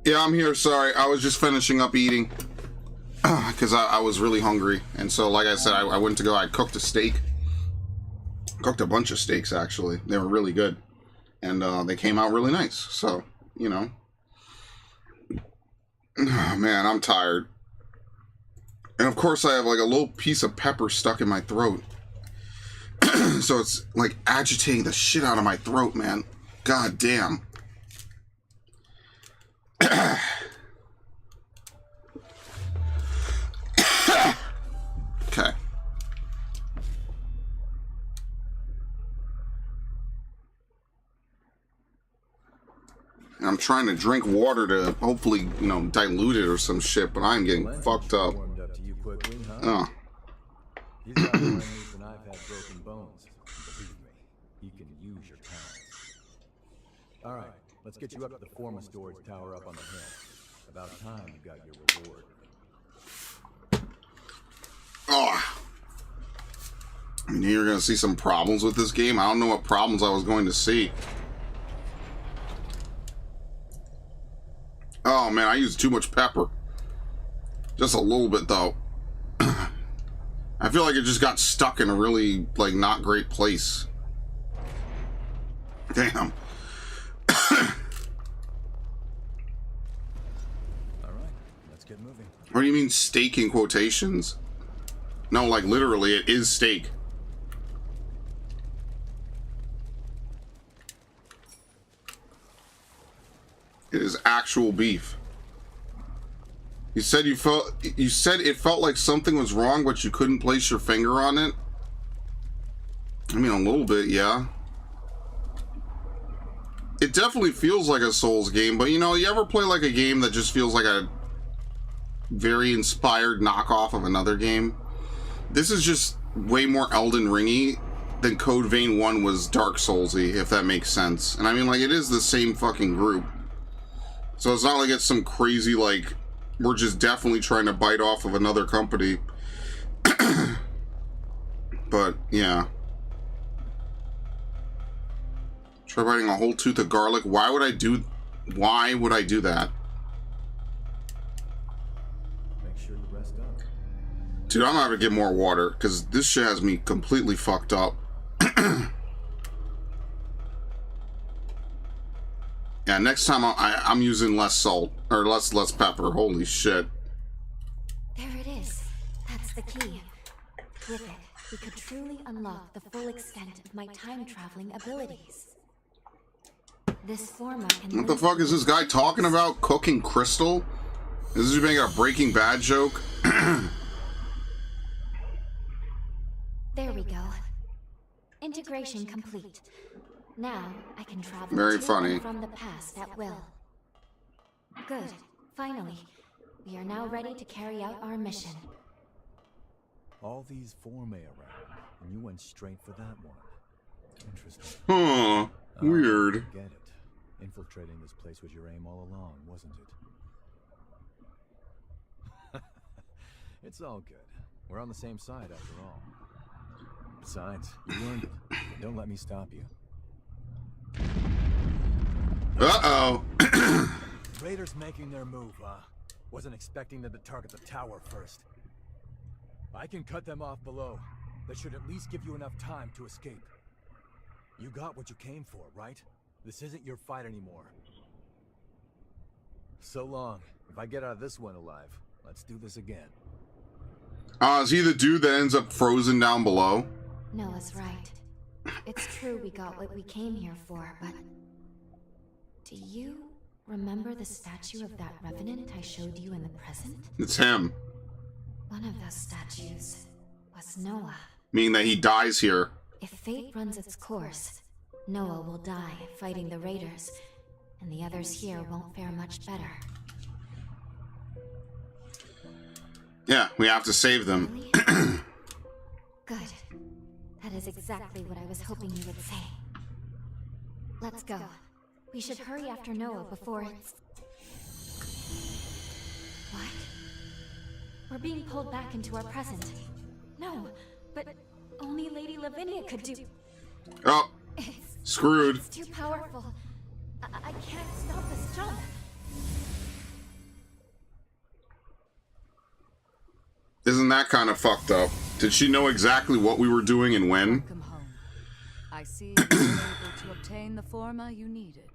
Yeah, I'm here. Sorry, I was just finishing up eating because I was really hungry. And so, like I said, I went to go. I cooked a steak. Cooked a bunch of steaks, actually. They were really good. And they came out really nice. So, you know. Oh, man, I'm tired. And, of course, I have, like, a little piece of pepper stuck in my throat. So it's, like, agitating the shit out of my throat, man. God damn. Okay. I'm trying to drink water to hopefully, you know, dilute it or some shit, but I'm getting fucked up. Oh. He's got more knees than I've had broken bones. Believe me, he can use your talents. All right, let's get you up to the Forma storage tower up on the hill. About time you got your reward. Oh. I mean, you're gonna see some problems with this game. I don't know what problems I was going to see. Oh man, I used too much pepper. Just a little bit though. I feel like it just got stuck in a really, like, not great place. Damn. Alright, let's get moving. What do you mean steak in quotations? No, like literally it is steak. It is actual beef. You said it felt like something was wrong, but you couldn't place your finger on it. I mean, a little bit, yeah. It definitely feels like a Souls game, but you know, you ever play like a game that just feels like a very inspired knockoff of another game? This is just way more Elden Ringy than Code Vein 1 was Dark Soulsy, if that makes sense. And I mean, like, it is the same fucking group. So it's not like it's some crazy, like, we're just definitely trying to bite off of another company. But, yeah. Try biting a whole tooth of garlic. Why would I do that? Make sure you rest up. Dude, I'm gonna have to get more water, because this shit has me completely fucked up. Yeah, next time I'm using less salt, or less pepper. Holy shit. There it is. That's the key. With it, we could truly unlock the full extent of my time-traveling abilities. This Forma can... What the fuck is this guy talking about? Cooking crystal? Is this making a Breaking Bad joke? There we go. Integration complete. Now I can travel Very to funny. and from the past at will. Good. Finally, we are now ready to carry out our mission. All these Formae around, and you went straight for that one. Interesting. Huh. Weird. Get it. Infiltrating this place was your aim all along, wasn't it? It's all good. We're on the same side after all. Besides, you earned it. Don't let me stop you. Uh-oh. Raiders making their move, huh? Wasn't expecting them to target the tower first. I can cut them off below. That should at least give you enough time to escape. You got what you came for, right? This isn't your fight anymore. So long. If I get out of this one alive, let's do this again. Is he the dude that ends up frozen down below? Noah's right. It's true we got what we came here for, but... Do you remember the statue of that revenant I showed you in the present? It's him. One of those statues was Noah. Meaning that he dies here. If fate runs its course, Noah will die fighting the raiders, and the others here won't fare much better. Yeah, we have to save them. Really? Good. That is exactly what I was hoping you would say. Let's go. We should hurry after Noah before it's... What? We're being pulled back into our present. No, but only Lady Lavinia could do... Oh, It's screwed. too powerful. I can't stop this jump. Isn't that kind of fucked up? Did she know exactly what we were doing and when? Welcome home. I see you were able to obtain the forma you needed.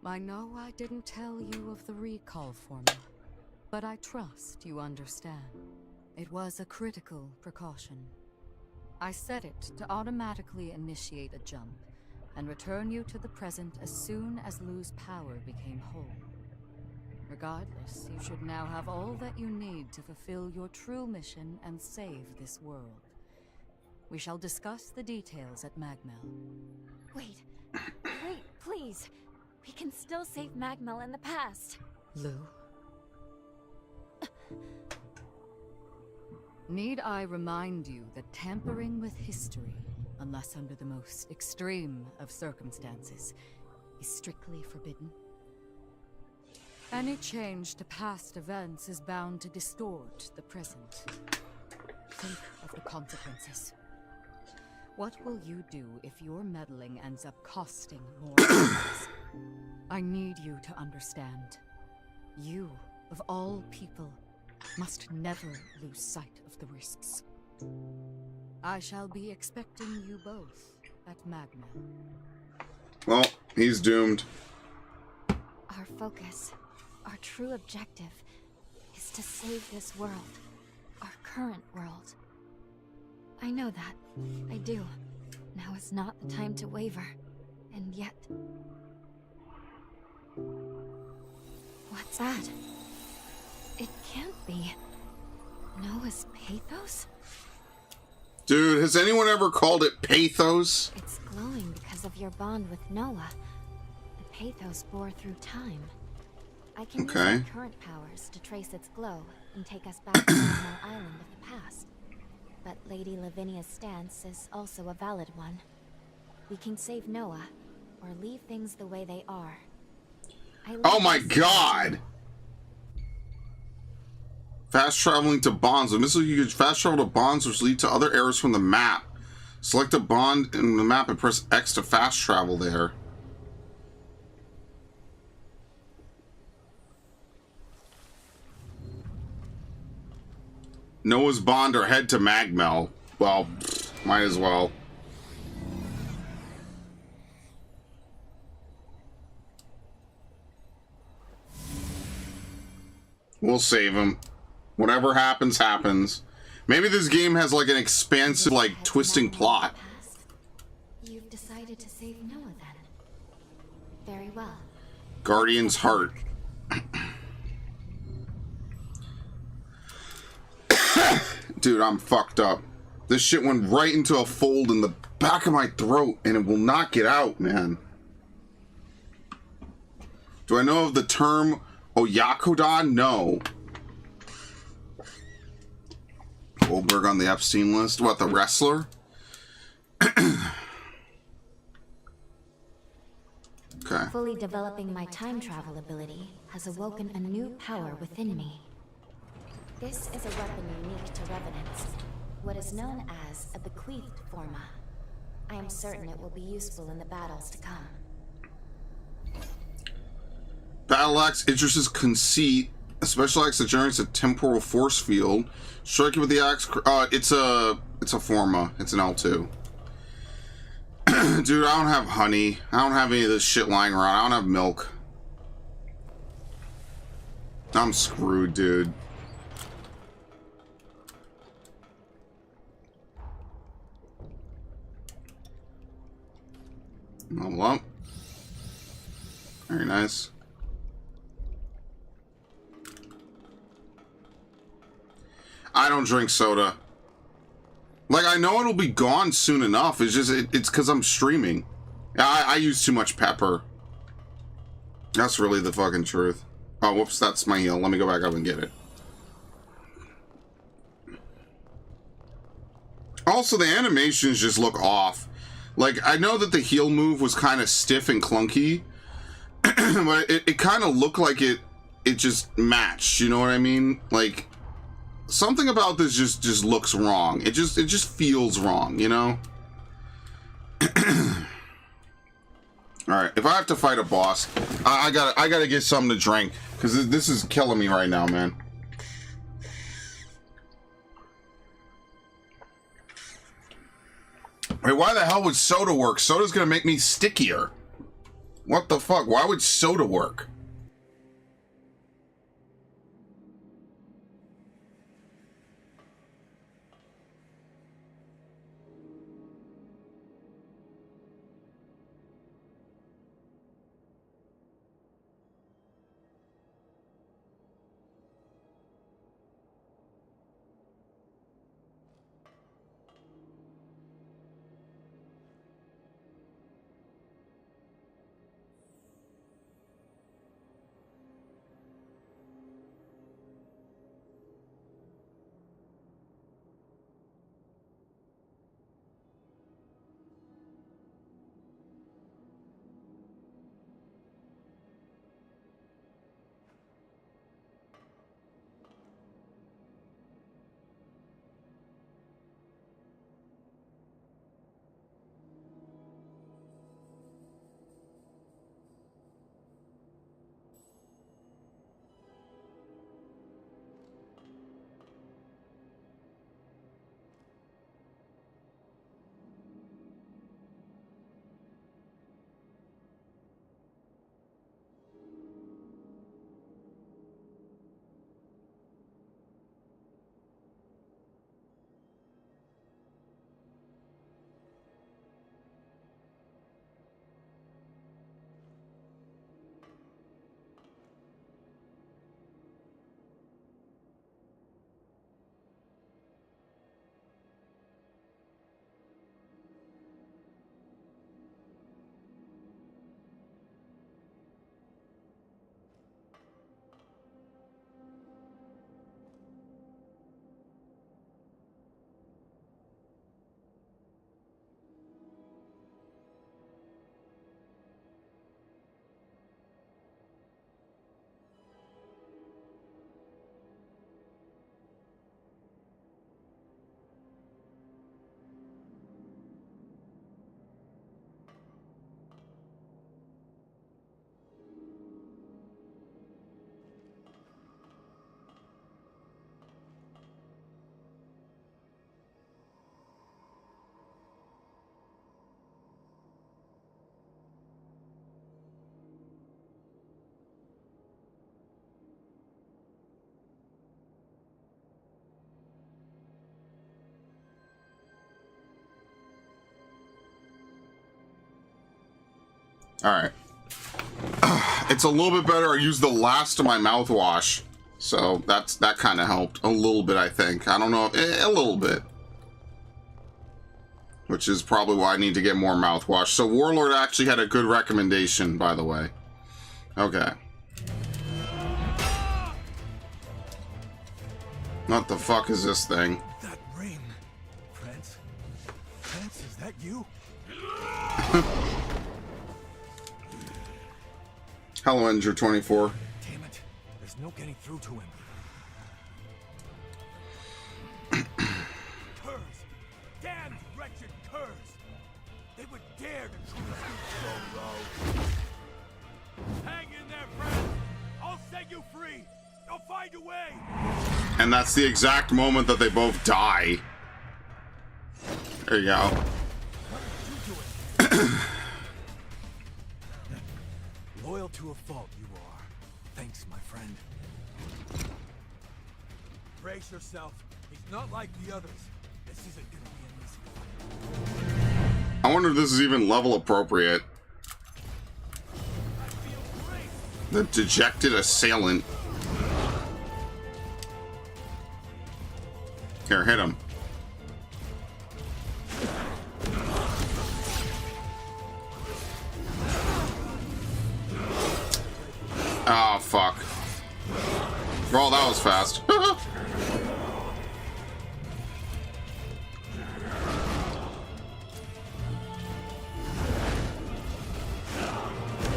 I know I didn't tell you of the recall forma, but I trust you understand. It was a critical precaution. I set it to automatically initiate a jump and return you to the present as soon as Lu's power became whole. Regardless, you should now have all that you need to fulfill your true mission and save this world. We shall discuss the details at Magmel. Wait, please. We can still save Magmel in the past. Lu? Need I remind you that tampering with history, unless under the most extreme of circumstances, is strictly forbidden? Any change to past events is bound to distort the present. Think of the consequences. What will you do if your meddling ends up costing more lives? I need you to understand. You, of all people, must never lose sight of the risks. I shall be expecting you both at Magmel. Well, he's doomed. Our focus, our true objective, is to save this world. Our current world. I know that. I do. Now is not the time to waver. And yet... What's that? It can't be. Noah's pathos? Dude, has anyone ever called it pathos? It's glowing because of your bond with Noah. The pathos bore through time. I can use Okay. our current powers to trace its glow and take us back to Magmel Island of the past. But Lady Lavinia's stance is also a valid one. We can save Noah, or leave things the way they are. Oh my god! Fast traveling to bonds. With missile, you can fast travel to bonds which lead to other areas from the map. Select a bond in the map and press X to fast travel there. Noah's bond or head to Magmel. Well, might as well. We'll save him. Whatever happens, happens. Maybe this game has like an expansive, like, twisting plot. You've decided to save Noah then. Very well. Guardian's Heart. Dude, I'm fucked up. This shit went right into a fold in the back of my throat and it will not get out, man. Do I know of the term Oyakodon? No. Goldberg on the Epstein list? What, the wrestler? Okay. Fully developing my time travel ability has awoken a new power within me. This is a weapon unique to Revenants, what is known as a bequeathed forma. I am certain it will be useful in the battles to come. Battle Axe, Idris's conceit, A special axe that generates a temporal force field. Strike it with the axe. It's a Forma. It's an L2. Dude, I don't have honey. I don't have any of this shit lying around. I don't have milk. I'm screwed, dude. Level up. Very nice. I don't drink soda. Like, I know it'll be gone soon enough. It's just, it's because I'm streaming. I use too much pepper. That's really the fucking truth. Oh, whoops, that's my heal. Let me go back up and get it. Also, the animations just look off. Like, I know that the heal move was kind of stiff and clunky, but it kind of looked like it just matched, you know what I mean? Like, something about this just looks wrong. It just feels wrong, you know? Alright, if I have to fight a boss, I gotta get something to drink, because this is killing me right now, man. Wait, why the hell would soda work? Soda's gonna make me stickier. What the fuck? Why would soda work? Alright. It's a little bit better. I used the last of my mouthwash. So that kind of helped. A little bit, I think. I don't know. A little bit. Which is probably why I need to get more mouthwash. So Warlord actually had a good recommendation, by the way. Okay. What the fuck is this thing? That ring. Prince? Prince, is that you? Hello, Injure 24. Damn it. There's no getting through to him. Curs! Damned wretched curs! They would dare to treat us so low. Hang in there, friend! I'll set you free! I'll find a way. And that's the exact moment that they both die. There you go. Loyal to a fault, you are. Thanks, my friend. Brace yourself. He's not like the others. This isn't gonna be an easy fight. I wonder if this is even level appropriate. The dejected assailant. Here, hit him. Oh, fuck. Well, that was fast.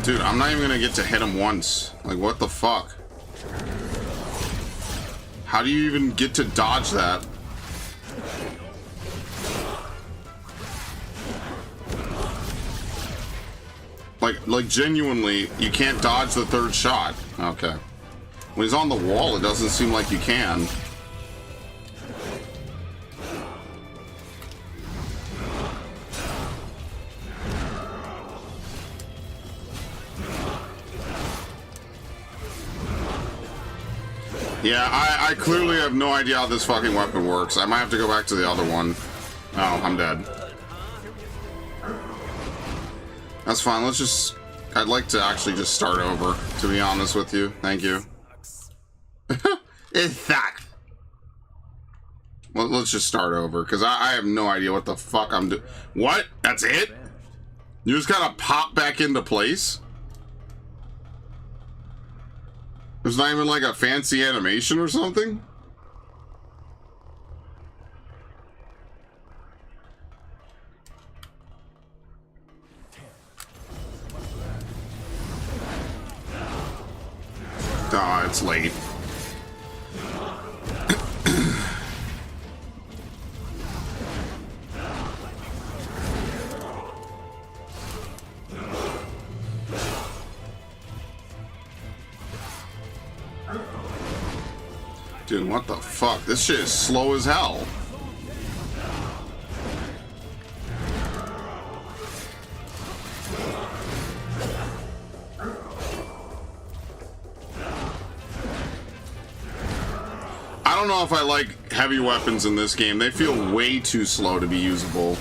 Dude, I'm not even gonna get to hit him once. Like, what the fuck? How do you even get to dodge that? Like genuinely, you can't dodge the third shot. Okay. When he's on the wall, it doesn't seem like you can. Yeah, I clearly have no idea how this fucking weapon works. I might have to go back to the other one. Oh, I'm dead. That's fine. Let's just... I'd like to actually just start over, to be honest with you. Thank you. It sucks. Well, let's just start over, because I have no idea what the fuck I'm doing. What? That's it? You just gotta pop back into place? There's not even like a fancy animation or something? Ah, it's late. Dude, what the fuck? This shit is slow as hell. I don't know if I like heavy weapons in this game. They feel way too slow to be usable.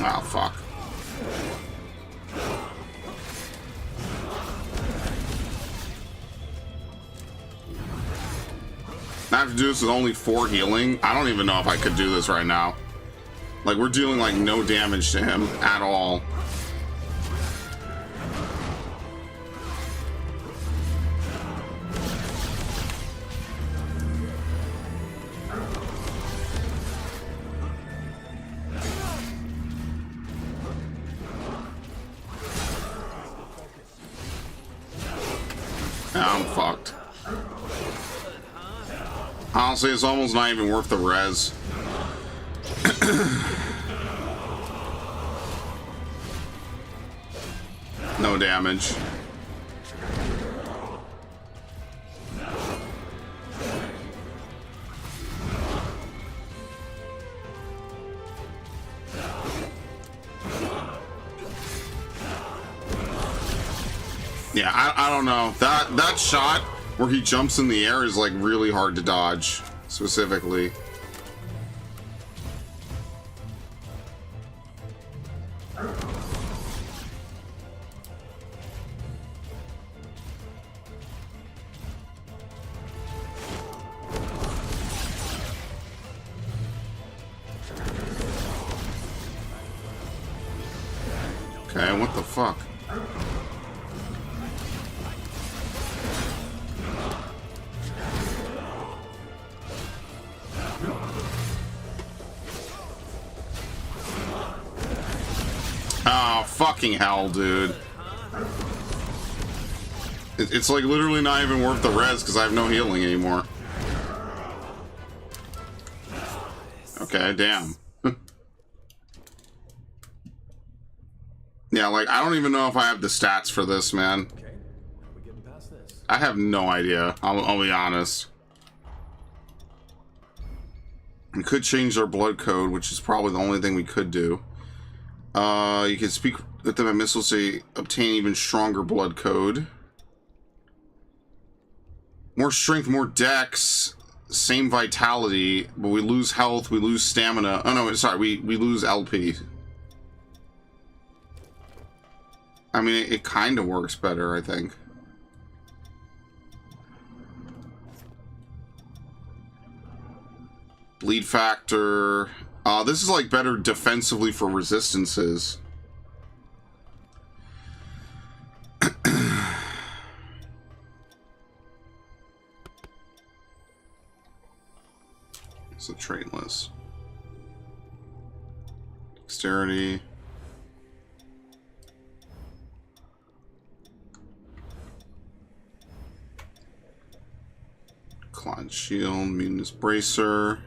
Oh, fuck. I have to do this with only 4 healing. I don't even know if I could do this right now. Like, we're dealing like no damage to him at all. Yeah, I'm fucked. Honestly, it's almost not even worth the res. No damage. Yeah, I don't know. That shot where he jumps in the air is like really hard to dodge, specifically. Okay, what the fuck? Oh, fucking hell, dude. It's like literally not even worth the res because I have no healing anymore. Okay. Okay, damn. Yeah, like, I don't even know if I have the stats for this, man. Okay, we're getting past this. I have no idea. I'll be honest. We could change our blood code, which is probably the only thing we could do. You can speak with them at missiles to obtain even stronger blood code. More strength, more dex, same vitality, but we lose health, we lose stamina. Oh no, sorry, we lose LP. I mean, it kind of works better, I think. Bleed factor. This is like better defensively for resistances. It's a trait list. Dexterity. Clawed shield, mutinous bracer.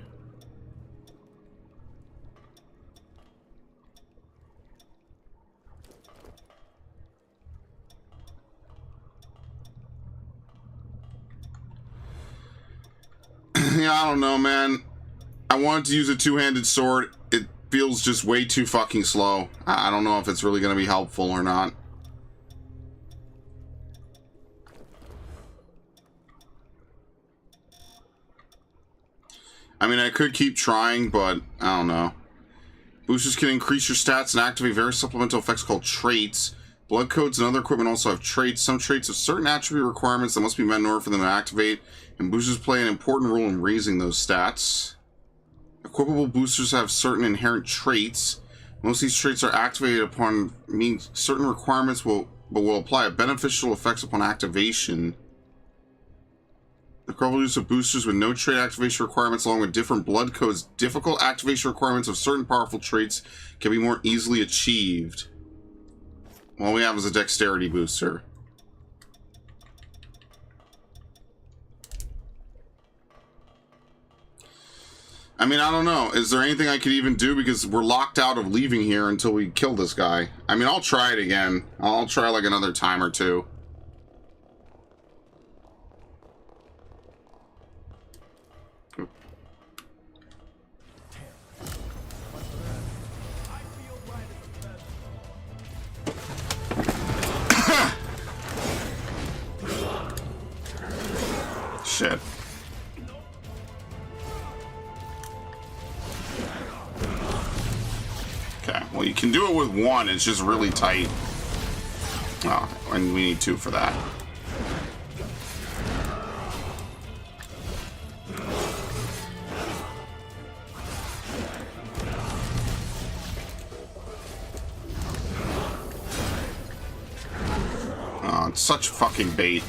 Yeah, I don't know, man. I wanted to use a two-handed sword. It feels just way too fucking slow. I don't know if it's really going to be helpful or not. I mean, I could keep trying, but I don't know. Boosters can increase your stats and activate various supplemental effects called traits. Blood codes and other equipment also have traits. Some traits have certain attribute requirements that must be met in order for them to activate, and boosters play an important role in raising those stats. Equipable boosters have certain inherent traits. Most of these traits are activated upon meeting certain requirements, but will apply beneficial effects upon activation. The equipable use of boosters with no trait activation requirements, along with different blood codes, difficult activation requirements of certain powerful traits can be more easily achieved. All we have is a dexterity booster. I mean, I don't know. Is there anything I could even do? Because we're locked out of leaving here until we kill this guy. I mean, I'll try it again. I'll try like another time or two. Shit. Okay, well, you can do it with one, it's just really tight. Oh, and we need two for that. Oh, it's such fucking bait.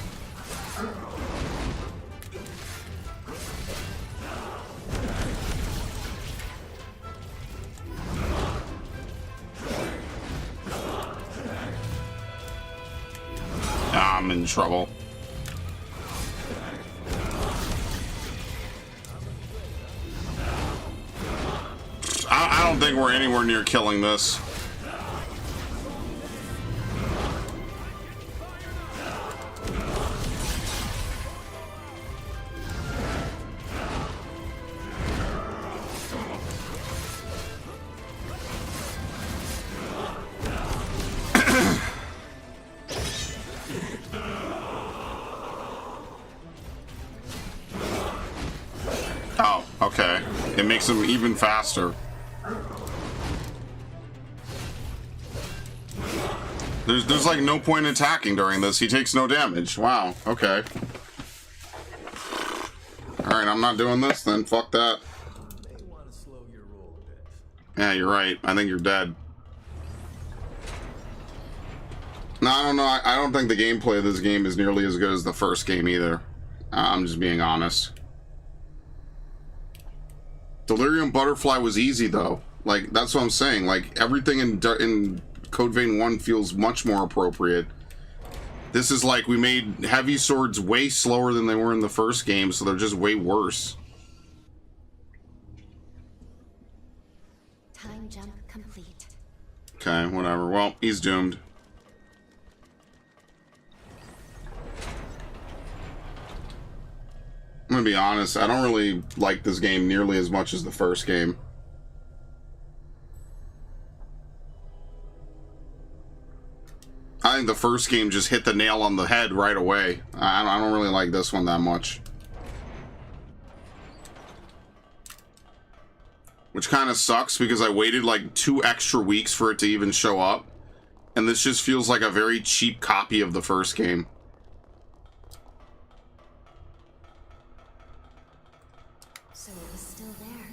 I'm in trouble. I don't think we're anywhere near killing this. Oh, okay. It makes him even faster. There's like no point in attacking during this. He takes no damage. Wow, okay. Alright, I'm not doing this then. Fuck that. May want to slow your roll a bit. Yeah, you're right. I think you're dead. No, I don't know. I don't think the gameplay of this game is nearly as good as the first game either. I'm just being honest. Delirium Butterfly was easy though. Like, that's what I'm saying. Like, everything in Code Vein 1 feels much more appropriate. This is like we made heavy swords way slower than they were in the first game, so they're just way worse. time jump complete. Okay, whatever. Well, he's doomed. I'm gonna be honest, I don't really like this game nearly as much as the first game. I think the first game just hit the nail on the head right away. I don't really like this one that much. Which kind of sucks because I waited like 2 extra weeks for it to even show up. And this just feels like a very cheap copy of the first game. So it was still there.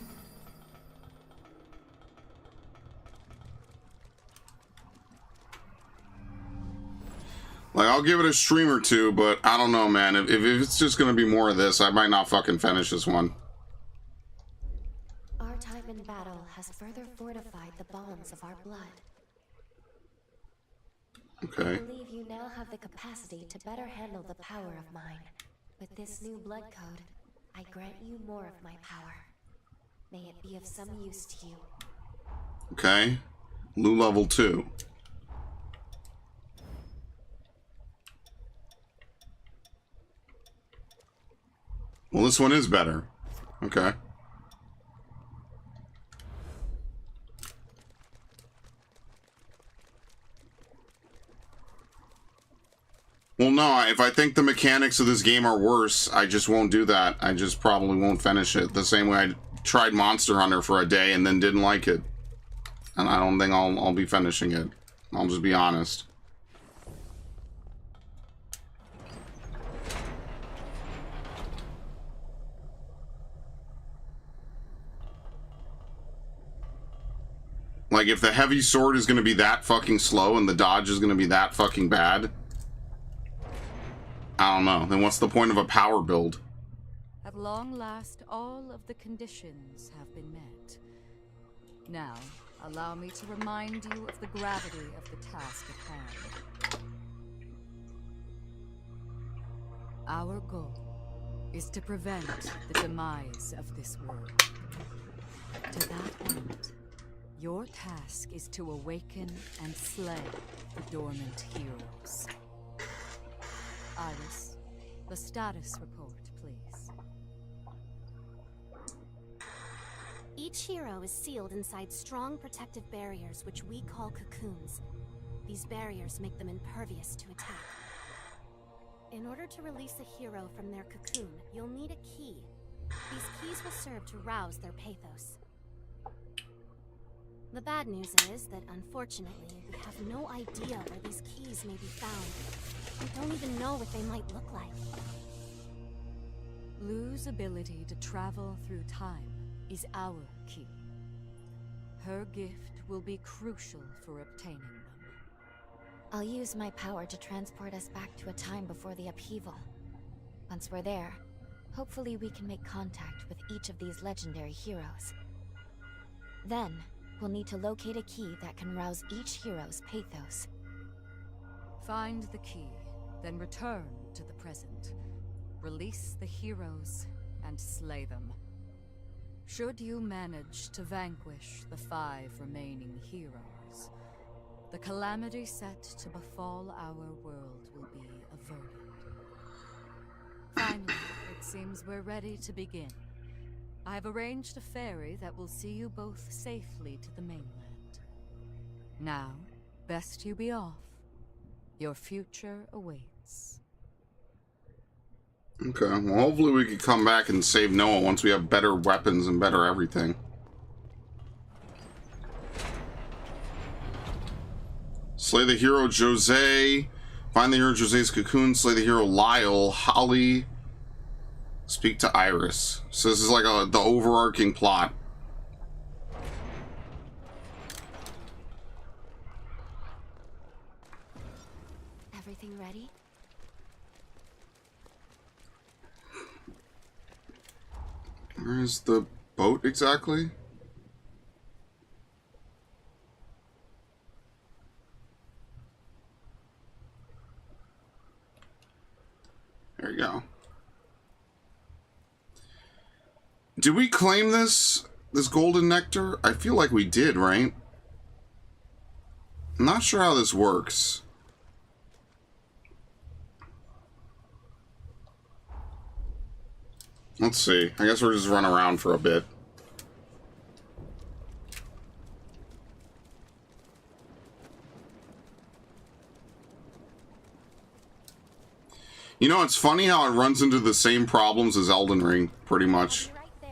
Like, I'll give it a stream or two, but I don't know, man. If it's just going to be more of this, I might not fucking finish this one. Our time in battle has further fortified the bonds of our blood. Okay. I believe you now have the capacity to better handle the power of mine. With this new blood code, I grant you more of my power. May it be of some use to you. Okay. Lu level 2. Well, this one is better. Okay. Well, no, if I think the mechanics of this game are worse, I just won't do that. I just probably won't finish it. The same way I tried Monster Hunter for a day and then didn't like it. And I don't think I'll be finishing it. I'll just be honest. Like, if the heavy sword is going to be that fucking slow and the dodge is going to be that fucking bad, I don't know. Then what's the point of a power build? At long last, all of the conditions have been met. Now, allow me to remind you of the gravity of the task at hand. Our goal is to prevent the demise of this world. To that end, your task is to awaken and slay the dormant heroes. Iris, the status report, please. Each hero is sealed inside strong protective barriers which we call cocoons. These barriers make them impervious to attack. In order to release a hero from their cocoon, you'll need a key. These keys will serve to rouse their pathos. The bad news is that, unfortunately, we have no idea where these keys may be found. We don't even know what they might look like. Lu's ability to travel through time is our key. Her gift will be crucial for obtaining them. I'll use my power to transport us back to a time before the upheaval. Once we're there, hopefully we can make contact with each of these legendary heroes. Then, we'll need to locate a key that can rouse each hero's pathos. Find the key, then return to the present. Release the heroes and slay them. Should you manage to vanquish the 5 remaining heroes, the calamity set to befall our world will be averted. Finally, it seems we're ready to begin. I've arranged a ferry that will see you both safely to the mainland. Now, best you be off. Your future awaits. Okay, well, hopefully we can come back and save Noah once we have better weapons and better everything. Slay the hero Jose. Find the hero Jose's cocoon. Slay the hero Lyle. Holly. Speak to Iris. So this is like the overarching plot. Everything ready? Where is the boat exactly? There you go. Did we claim this this golden nectar? I feel like we did, right? I'm not sure how this works. Let's see. I guess we'll just run around for a bit. You know, it's funny how it runs into the same problems as Elden Ring, pretty much. Right there.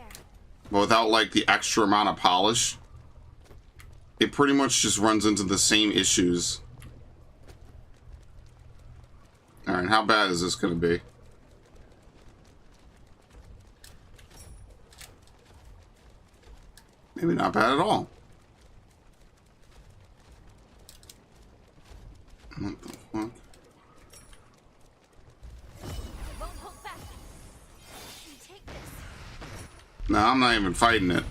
But without, like, the extra amount of polish. It pretty much just runs into the same issues. Alright, how bad is this going to be? Maybe not bad at all. What the fuck? Won't hold back. You take this. No, I'm not even fighting it.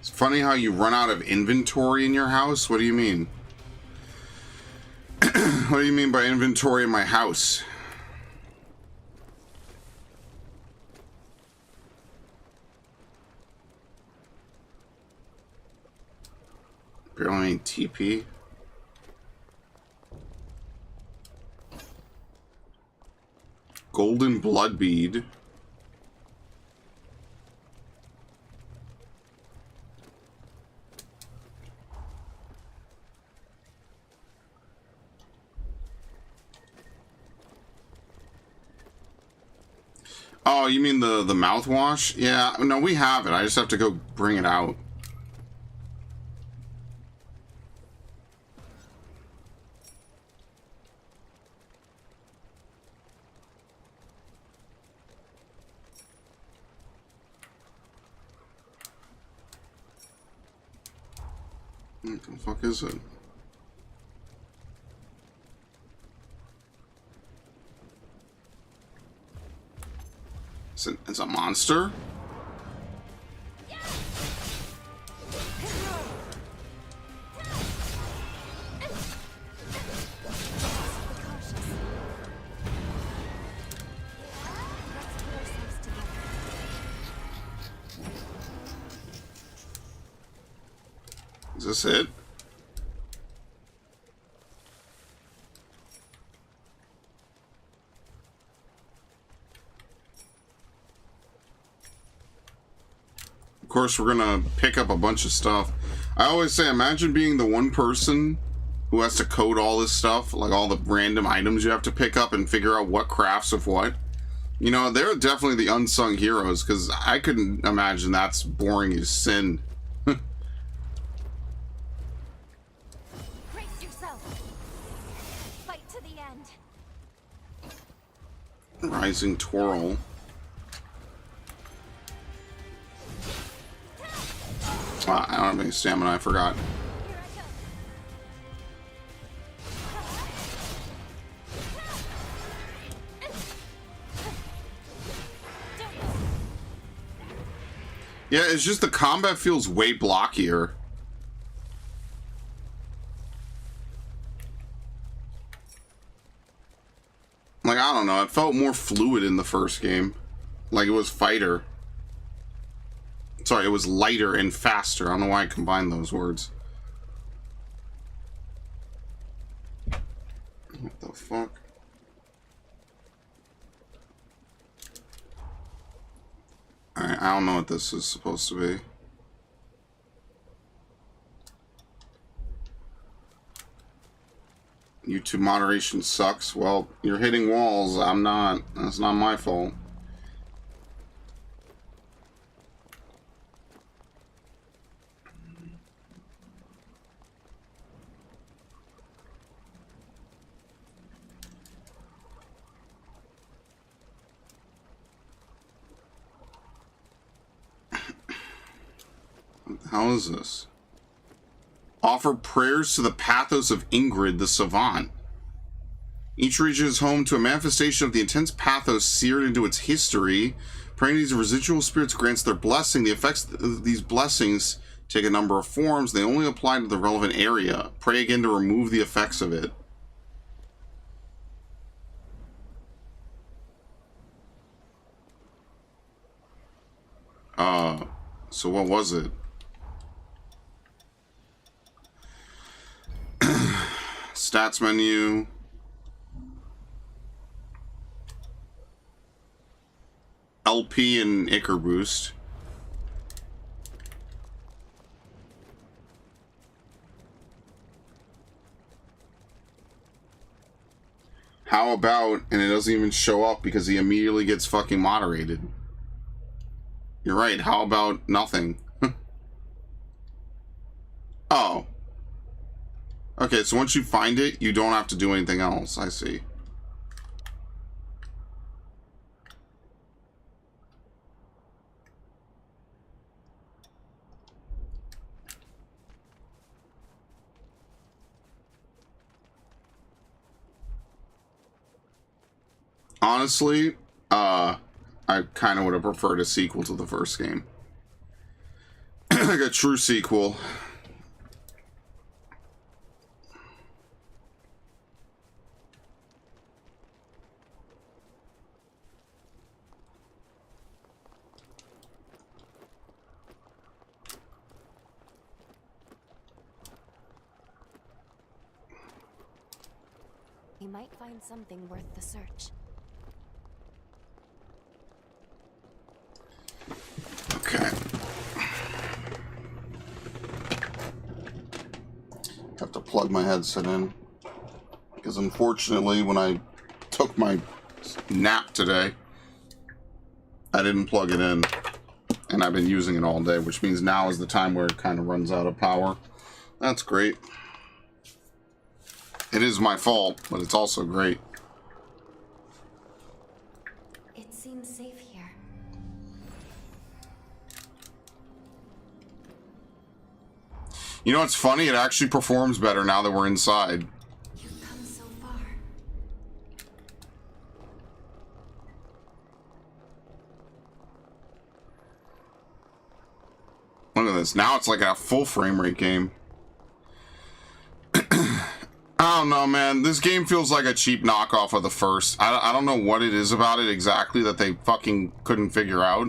It's funny how you run out of inventory in your house. What do you mean? What do you mean by inventory in my house? Barely any TP. Golden blood bead. Oh, you mean the mouthwash? Yeah, no, we have it. I just have to go bring it out. What the fuck is it? It's a monster? Is this it? Of course, we're gonna pick up a bunch of stuff. I always say, imagine being the one person who has to code all this stuff, like all the random items you have to pick up and figure out what crafts of what. You know, they're definitely the unsung heroes, because I couldn't imagine that's boring as sin. Brace yourself. Fight to the end. Rising Twirl. I don't have any stamina, I forgot. Here I go. Yeah, it's just the combat feels way blockier. Like, I don't know, it felt more fluid in the first game. Like it was fighter. Sorry, it was lighter and faster. I don't know why I combined those words. What the fuck? Alright, I don't know what this is supposed to be. YouTube moderation sucks. Well, you're hitting walls. I'm not. That's not my fault. How is this? Offer prayers to the pathos of Ingrid the Savant. Each region is home to a manifestation of the intense pathos seared into its history. Praying these residual spirits grants their blessing. The effects of these blessings take a number of forms. They only apply to the relevant area. Pray again to remove the effects of it. So what was it? Stats menu. LP and Icar Boost. How about, and it doesn't even show up because he immediately gets fucking moderated. You're right, how about nothing? Oh. Okay, so once you find it, you don't have to do anything else, I see. Honestly, I kind of would have preferred a sequel to the first game. Like a true sequel. We might find something worth the search. Okay. Have to plug my headset in. Because unfortunately, when I took my nap today, I didn't plug it in. And I've been using it all day, which means now is the time where it kind of runs out of power. That's great. It is my fault, but it's also great. It seems safe here. You know what's funny? It actually performs better now that we're inside. You've come so far. Look at this. Now it's like a full frame rate game. I don't know, man. This game feels like a cheap knockoff of the first. I don't know what it is about it exactly that they fucking couldn't figure out.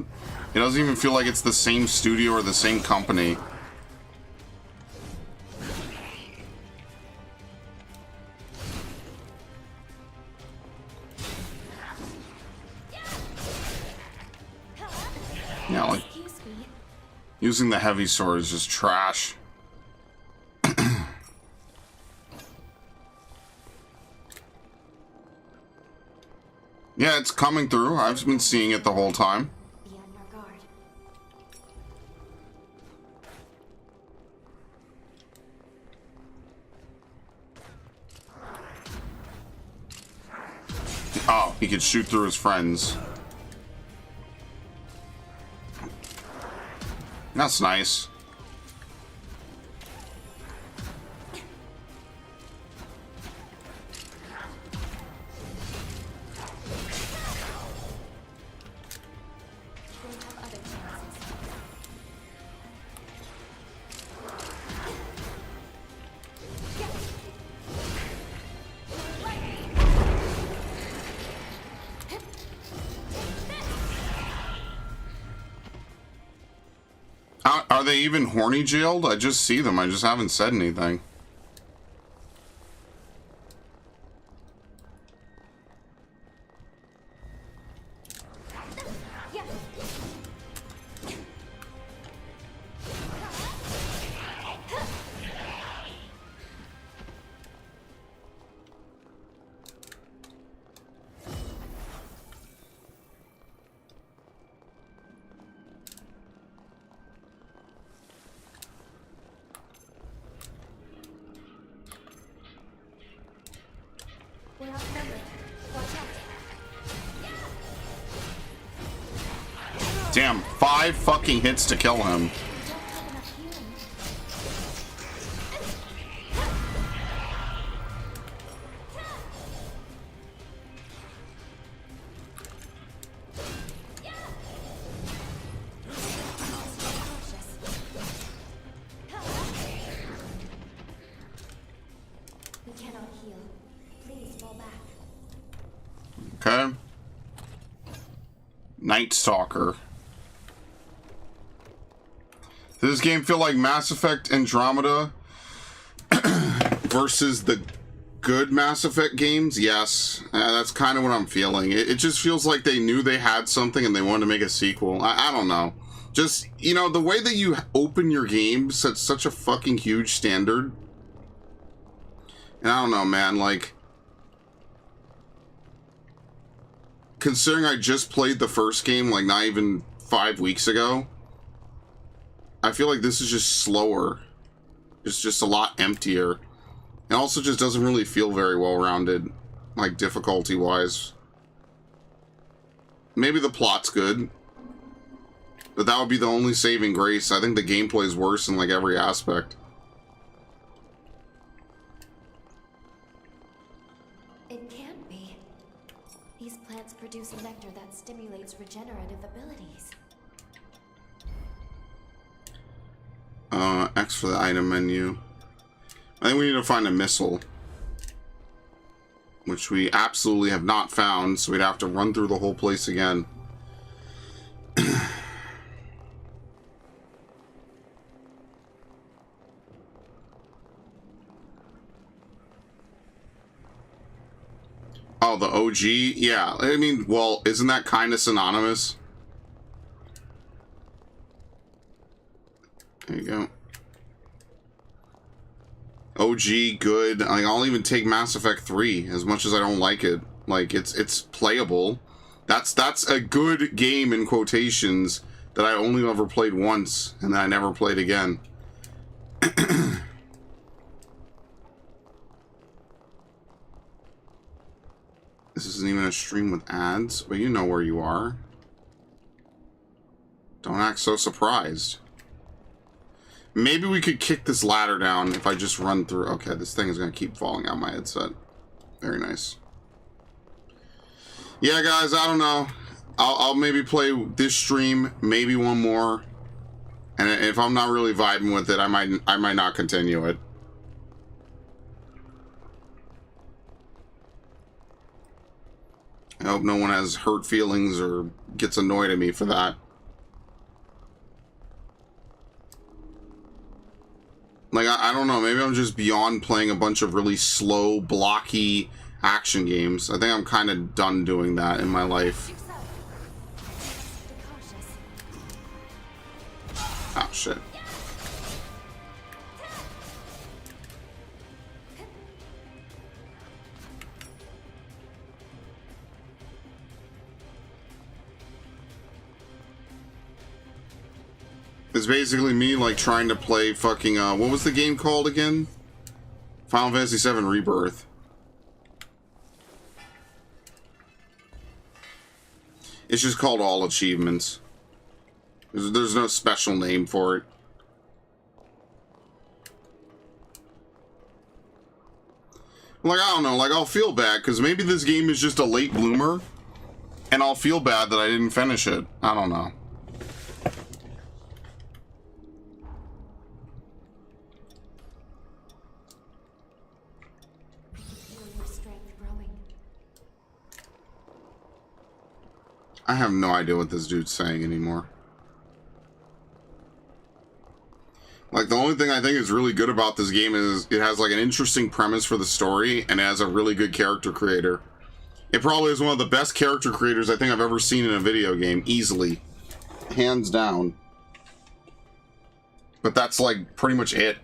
It doesn't even feel like it's the same studio or the same company. Yeah, like using the heavy sword is just trash. Yeah, it's coming through. I've been seeing it the whole time. Be on your guard. Oh, he could shoot through his friends. That's nice. We'll have other chances. Are they even horny jailed? I just see them. I just haven't said anything. We're outnumbered. Watch out. Damn, 5 fucking hits to kill him. We don't have enough healing. We cannot heal. Please fall back. Okay. Night Stalker. Does this game feel like Mass Effect Andromeda versus the good Mass Effect games? Yes. That's kind of what I'm feeling. It just feels like they knew they had something and they wanted to make a sequel. I don't know. Just, you know, the way that you open your game sets such a fucking huge standard. And I don't know, man, like, considering I just played the first game, like, not even 5 weeks ago, I feel like this is just slower. It's just a lot emptier. And also just doesn't really feel very well-rounded, like, difficulty-wise. Maybe the plot's good, but that would be the only saving grace. I think the gameplay is worse in, like, every aspect. It can't be. These plants produce a nectar that stimulates regenerative abilities. X for the item menu. I think we need to find a missile, which we absolutely have not found, so we'd have to run through the whole place again. Oh, the OG? Yeah, I mean, well, isn't that kind of synonymous? There you go. OG, good. Like, I'll even take Mass Effect 3, as much as I don't like it. Like, it's playable. That's a good game, in quotations, that I only ever played once, and then I never played again. This isn't even a stream with ads, but you know where you are. Don't act so surprised. Maybe we could kick this ladder down if I just run through. Okay, this thing is going to keep falling out my headset. Very nice. Yeah, guys, I don't know. I'll maybe play this stream, maybe one more. And if I'm not really vibing with it, I might not continue it. I hope no one has hurt feelings or gets annoyed at me for that. Like, I don't know, maybe I'm just beyond playing a bunch of really slow, blocky action games. I think I'm kind of done doing that in my life. Oh, shit. It's basically me, like, trying to play fucking, what was the game called again? Final Fantasy VII Rebirth. It's just called All Achievements. There's no special name for it. Like, I don't know, like, I'll feel bad, because maybe this game is just a late bloomer, and I'll feel bad that I didn't finish it. I don't know. I have no idea what this dude's saying anymore. Like, the only thing I think is really good about this game is it has, like, an interesting premise for the story, and it has a really good character creator. It probably is one of the best character creators I think I've ever seen in a video game, easily. Hands down. But that's, like, pretty much it.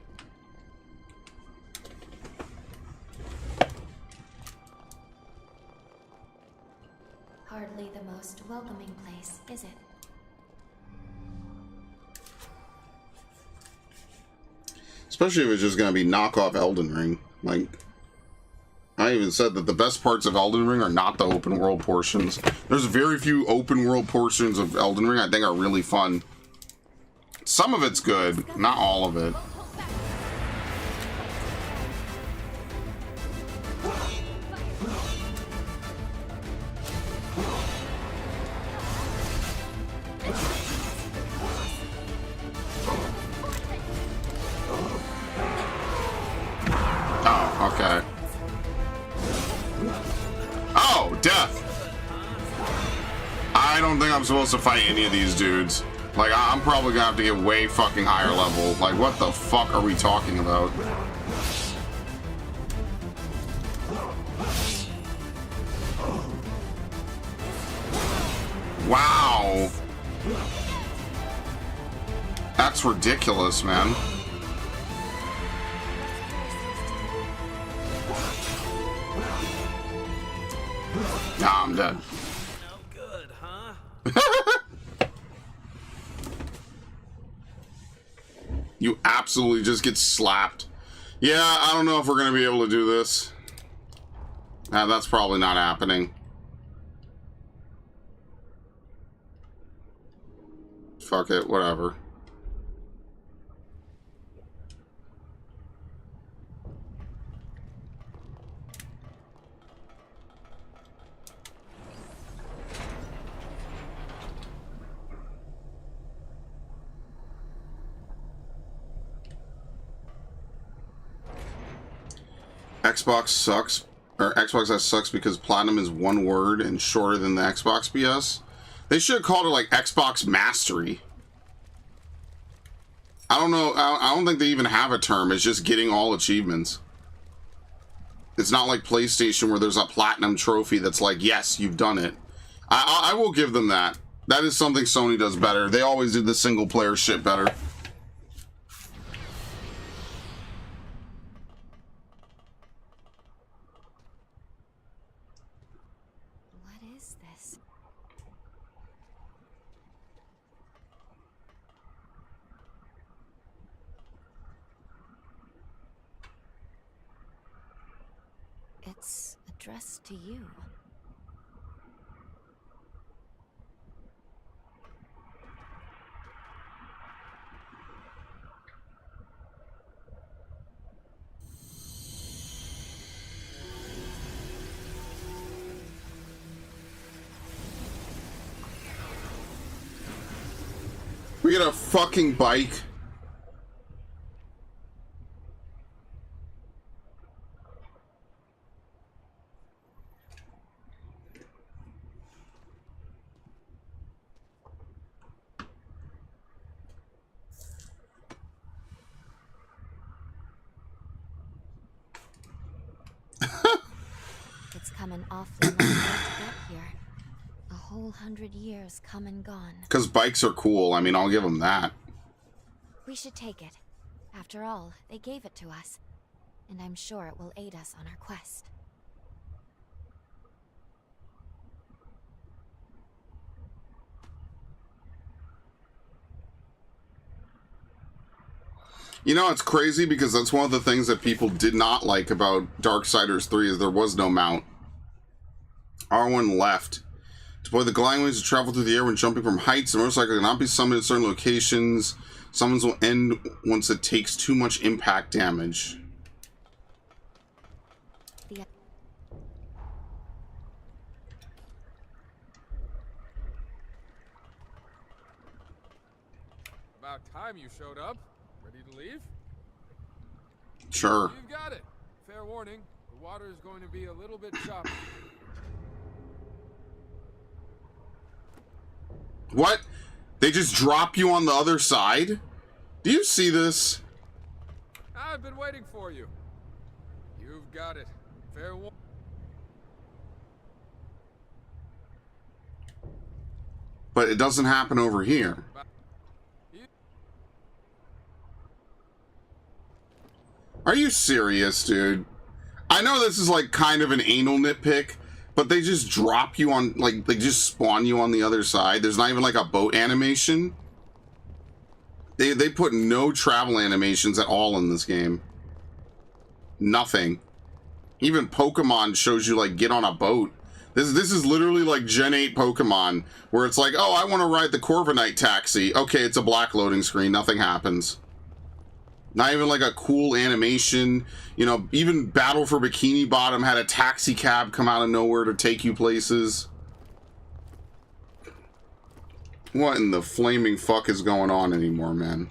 Hardly the most welcoming place, is it? Especially if it's just going to be knockoff Elden Ring. Like, I even said that the best parts of Elden Ring are not the open world portions. There's very few open world portions of Elden Ring I think are really fun. Some of it's good, not all of it. Okay. Oh, death! I don't think I'm supposed to fight any of these dudes. Like, I'm probably gonna have to get way fucking higher level. Like, what the fuck are we talking about? Wow. That's ridiculous, man. Nah, I'm dead. No good, huh? You absolutely just get slapped. Yeah, I don't know if we're gonna be able to do this. That's probably not happening. Fuck it, whatever. Xbox sucks, or Xbox S sucks because Platinum is one word and shorter than the Xbox BS. They should have called it like Xbox Mastery. I don't know. I don't think they even have a term. It's just getting all achievements. It's not like PlayStation where there's a Platinum trophy that's like, yes, you've done it. I will give them that. That is something Sony does better. They always do the single player shit better. What is this? It's addressed to you. We get a fucking bike. It's come an awfully long way to get here. A whole 100 years come and gone. Because bikes are cool. I mean, I'll give them that. We should take it. After all, they gave it to us. And I'm sure it will aid us on our quest. You know, it's crazy because that's one of the things that people did not like about Darksiders 3 is there was no mount. R1 left. Deploy the gliding ways to travel through the air when jumping from heights. The motorcycle cannot be summoned at certain locations. Summons will end once it takes too much impact damage. The About time you showed up. Ready to leave? Sure. You've got it. Fair warning, the water is going to be a little bit choppy. What? They just drop you on the other side? Do you see this? I've been waiting for you. You've got it. Fair warning. But it doesn't happen over here. Are you serious, dude? I know this is like kind of an anal nitpick, but they just drop you on, like, they just spawn you on the other side. There's not even like a boat animation. They put no travel animations at all in this game. Nothing. Even Pokemon shows you like get on a boat. This is literally like Gen 8 Pokemon, where it's like, oh, I want to ride the Corviknight taxi. Okay, it's a black loading screen. Nothing happens. Not even like a cool animation. You know, even Battle for Bikini Bottom had a taxi cab come out of nowhere to take you places. What in the flaming fuck is going on anymore, man?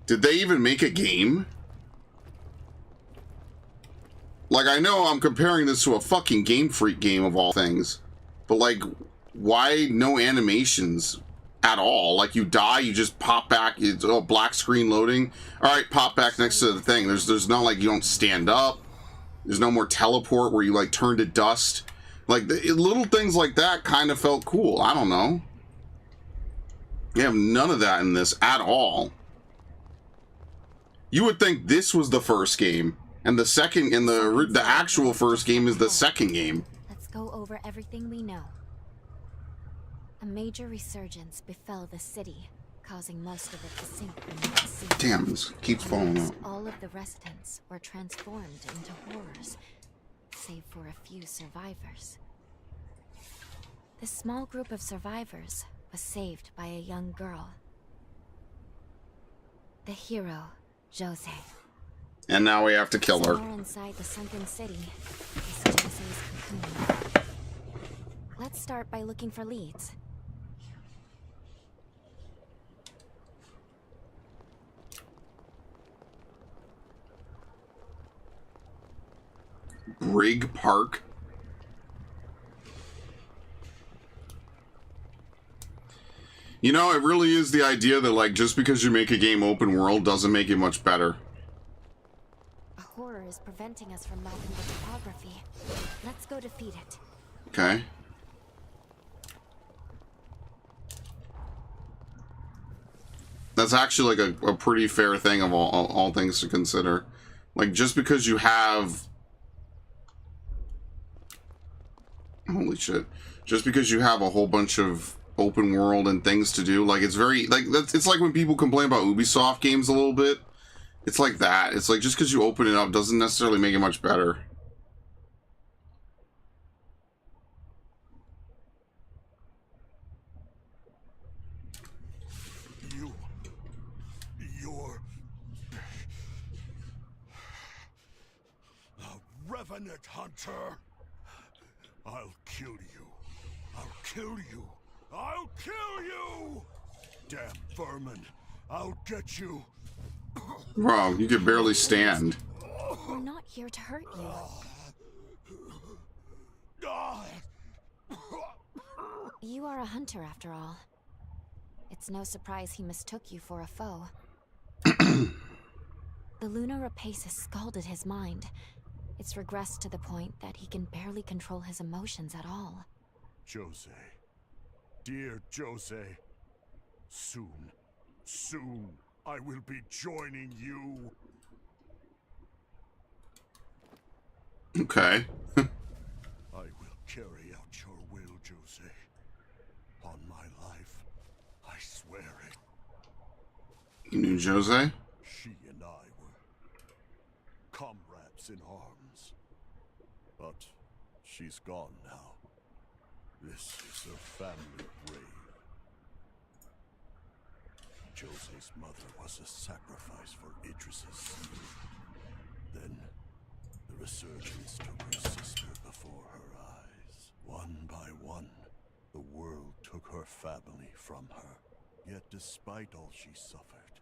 Did they even make a game? Like, I know I'm comparing this to a fucking Game Freak game of all things. But like, why no animations at all? Like, you die, you just pop back, it's a black screen loading. All right, pop back next to the thing. There's not like you don't stand up. There's no more teleport where you like turn to dust. Like, little things like that kind of felt cool. I don't know. You have none of that in this at all. You would think this was the first game, and the second, and the actual first game is the second game. Let's go over everything we know. A major resurgence befell the city, causing most of it to sink beneath the sea. Damn, this keeps falling out. All of the residents were transformed into horrors, save for a few survivors. This small group of survivors was saved by a young girl. The hero, Jose. And now we have to kill her. Somewhere inside the sunken city is Jose's cocoon. Let's start by looking for leads. Brig Park. You know, it really is the idea that, like, just because you make a game open world doesn't make it much better. A horror is preventing us from mapping the topography. Let's go defeat it. Okay. That's actually like a pretty fair thing of all things to consider. Like, just because you have... Holy shit. Just because you have a whole bunch of open world and things to do, like, it's very... Like, it's like when people complain about Ubisoft games a little bit. It's like that. It's like, just because you open it up doesn't necessarily make it much better. You're... a revenant hunter. I'll kill you. I'll kill you. I'll kill you! Damn vermin. I'll get you. Bro, you can barely stand. We're not here to hurt you. You are a hunter after all. It's no surprise he mistook you for a foe. The Luna Rapace has scalded his mind. It's regressed to the point that he can barely control his emotions at all. Jose. Dear Jose. Soon, I will be joining you. Okay. I will carry out your will, Jose. On my life, I swear it. You knew Jose? She and I were comrades in arms. But she's gone now. This is a family grave. Jose's mother was a sacrifice for Idris's. Then, the resurgence took her sister before her eyes. One by one, the world took her family from her. Yet despite all she suffered,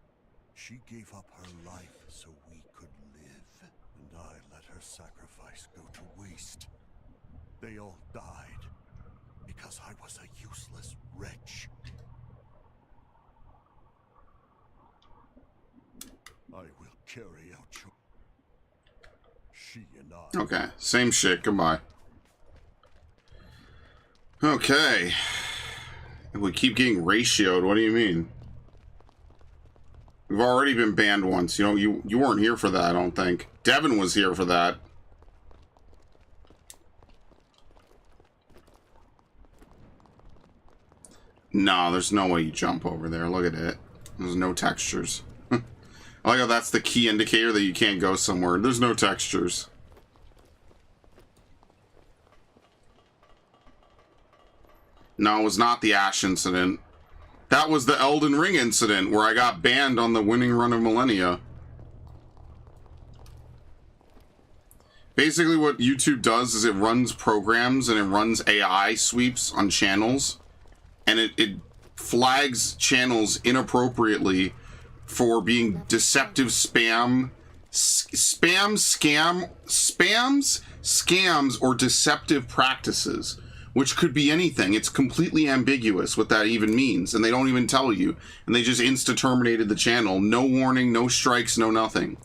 she gave up her life so we could live. And I let her sacrifice go to waste. They all died because I was a useless wretch. I will carry out your... She and I... Okay, same shit, goodbye. Okay. We keep getting ratioed, what do you mean? We've already been banned once, you know, you weren't here for that, I don't think. Devin was here for that. No, there's no way you jump over there, look at it. There's no textures. I like how that's the key indicator that you can't go somewhere. There's no textures. No, it was not the Ash incident. That was the Elden Ring incident where I got banned on the winning run of Millennia. Basically what YouTube does is it runs programs and it runs AI sweeps on channels. And it flags channels inappropriately for being deceptive spams, scams, or deceptive practices, which could be anything. It's completely ambiguous what that even means, and they don't even tell you. And they just insta-terminated the channel. No warning, no strikes, no nothing.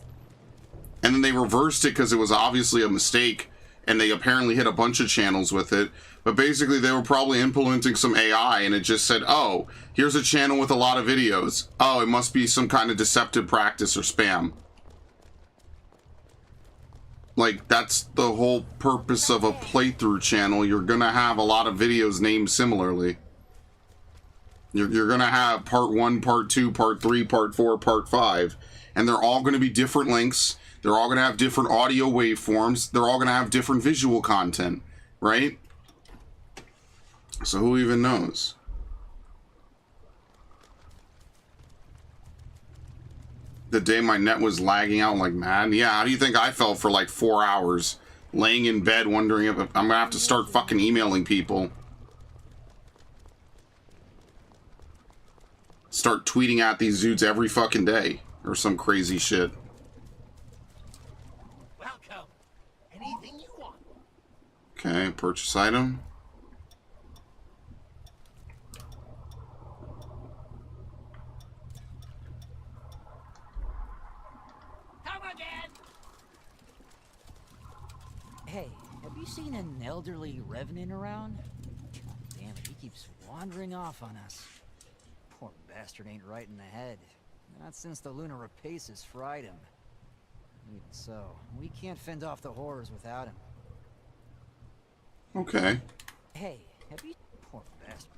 And then they reversed it because it was obviously a mistake, and they apparently hit a bunch of channels with it. But basically, they were probably implementing some AI, and it just said, oh, here's a channel with a lot of videos. Oh, it must be some kind of deceptive practice or spam. Like, that's the whole purpose of a playthrough channel. You're gonna have a lot of videos named similarly. You're gonna have part 1, part 2, part 3, part 4, part 5. And they're all gonna be different links. They're all gonna have different audio waveforms. They're all gonna have different visual content, right? So who even knows? The day my net was lagging out like mad. Yeah, how do you think I felt for like 4 hours? Laying in bed wondering if I'm gonna have to start fucking emailing people. Start tweeting at these dudes every fucking day. Or some crazy shit. Welcome. Anything you want. Okay, purchase item. Hey, have you seen an elderly revenant around? God damn it, he keeps wandering off on us. Poor bastard ain't right in the head. Not since the lunar rapaces fried him. Even so, we can't fend off the horrors without him. Okay. Hey, have you... Poor bastard.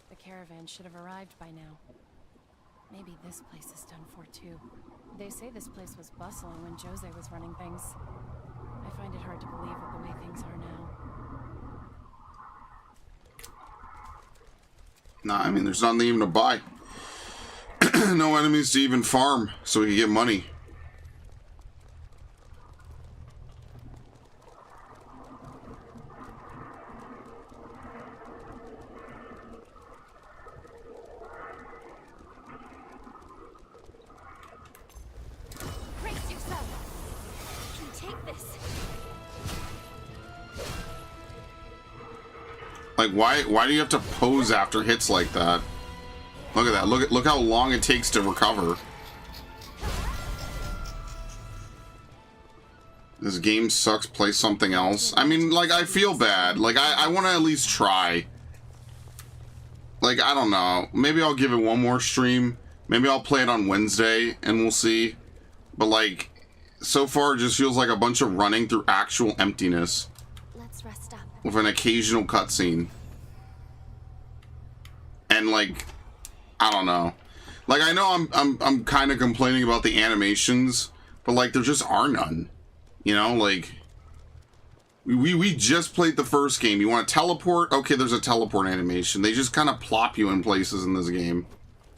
The caravan should have arrived by now. Maybe this place is done for too. They say this place was bustling when Jose was running things. I find it hard to believe with the way things are now. Nah, I mean, there's nothing even to buy. No enemies to even farm, so we can get money. Brace yourself! You can take this. Like, why do you have to pose after hits like that? Look at that. Look how long it takes to recover. This game sucks. Play something else. I mean, like, I feel bad. Like, I want to at least try. Like, I don't know. Maybe I'll give it one more stream. Maybe I'll play it on Wednesday and we'll see. But, like, so far it just feels like a bunch of running through actual emptiness. Let's rest up. With an occasional cutscene. And, like, I don't know. Like, I know I'm kind of complaining about the animations, but, like, there just are none. You know, like, we just played the first game. You want to teleport? Okay, there's a teleport animation. They just kind of plop you in places in this game.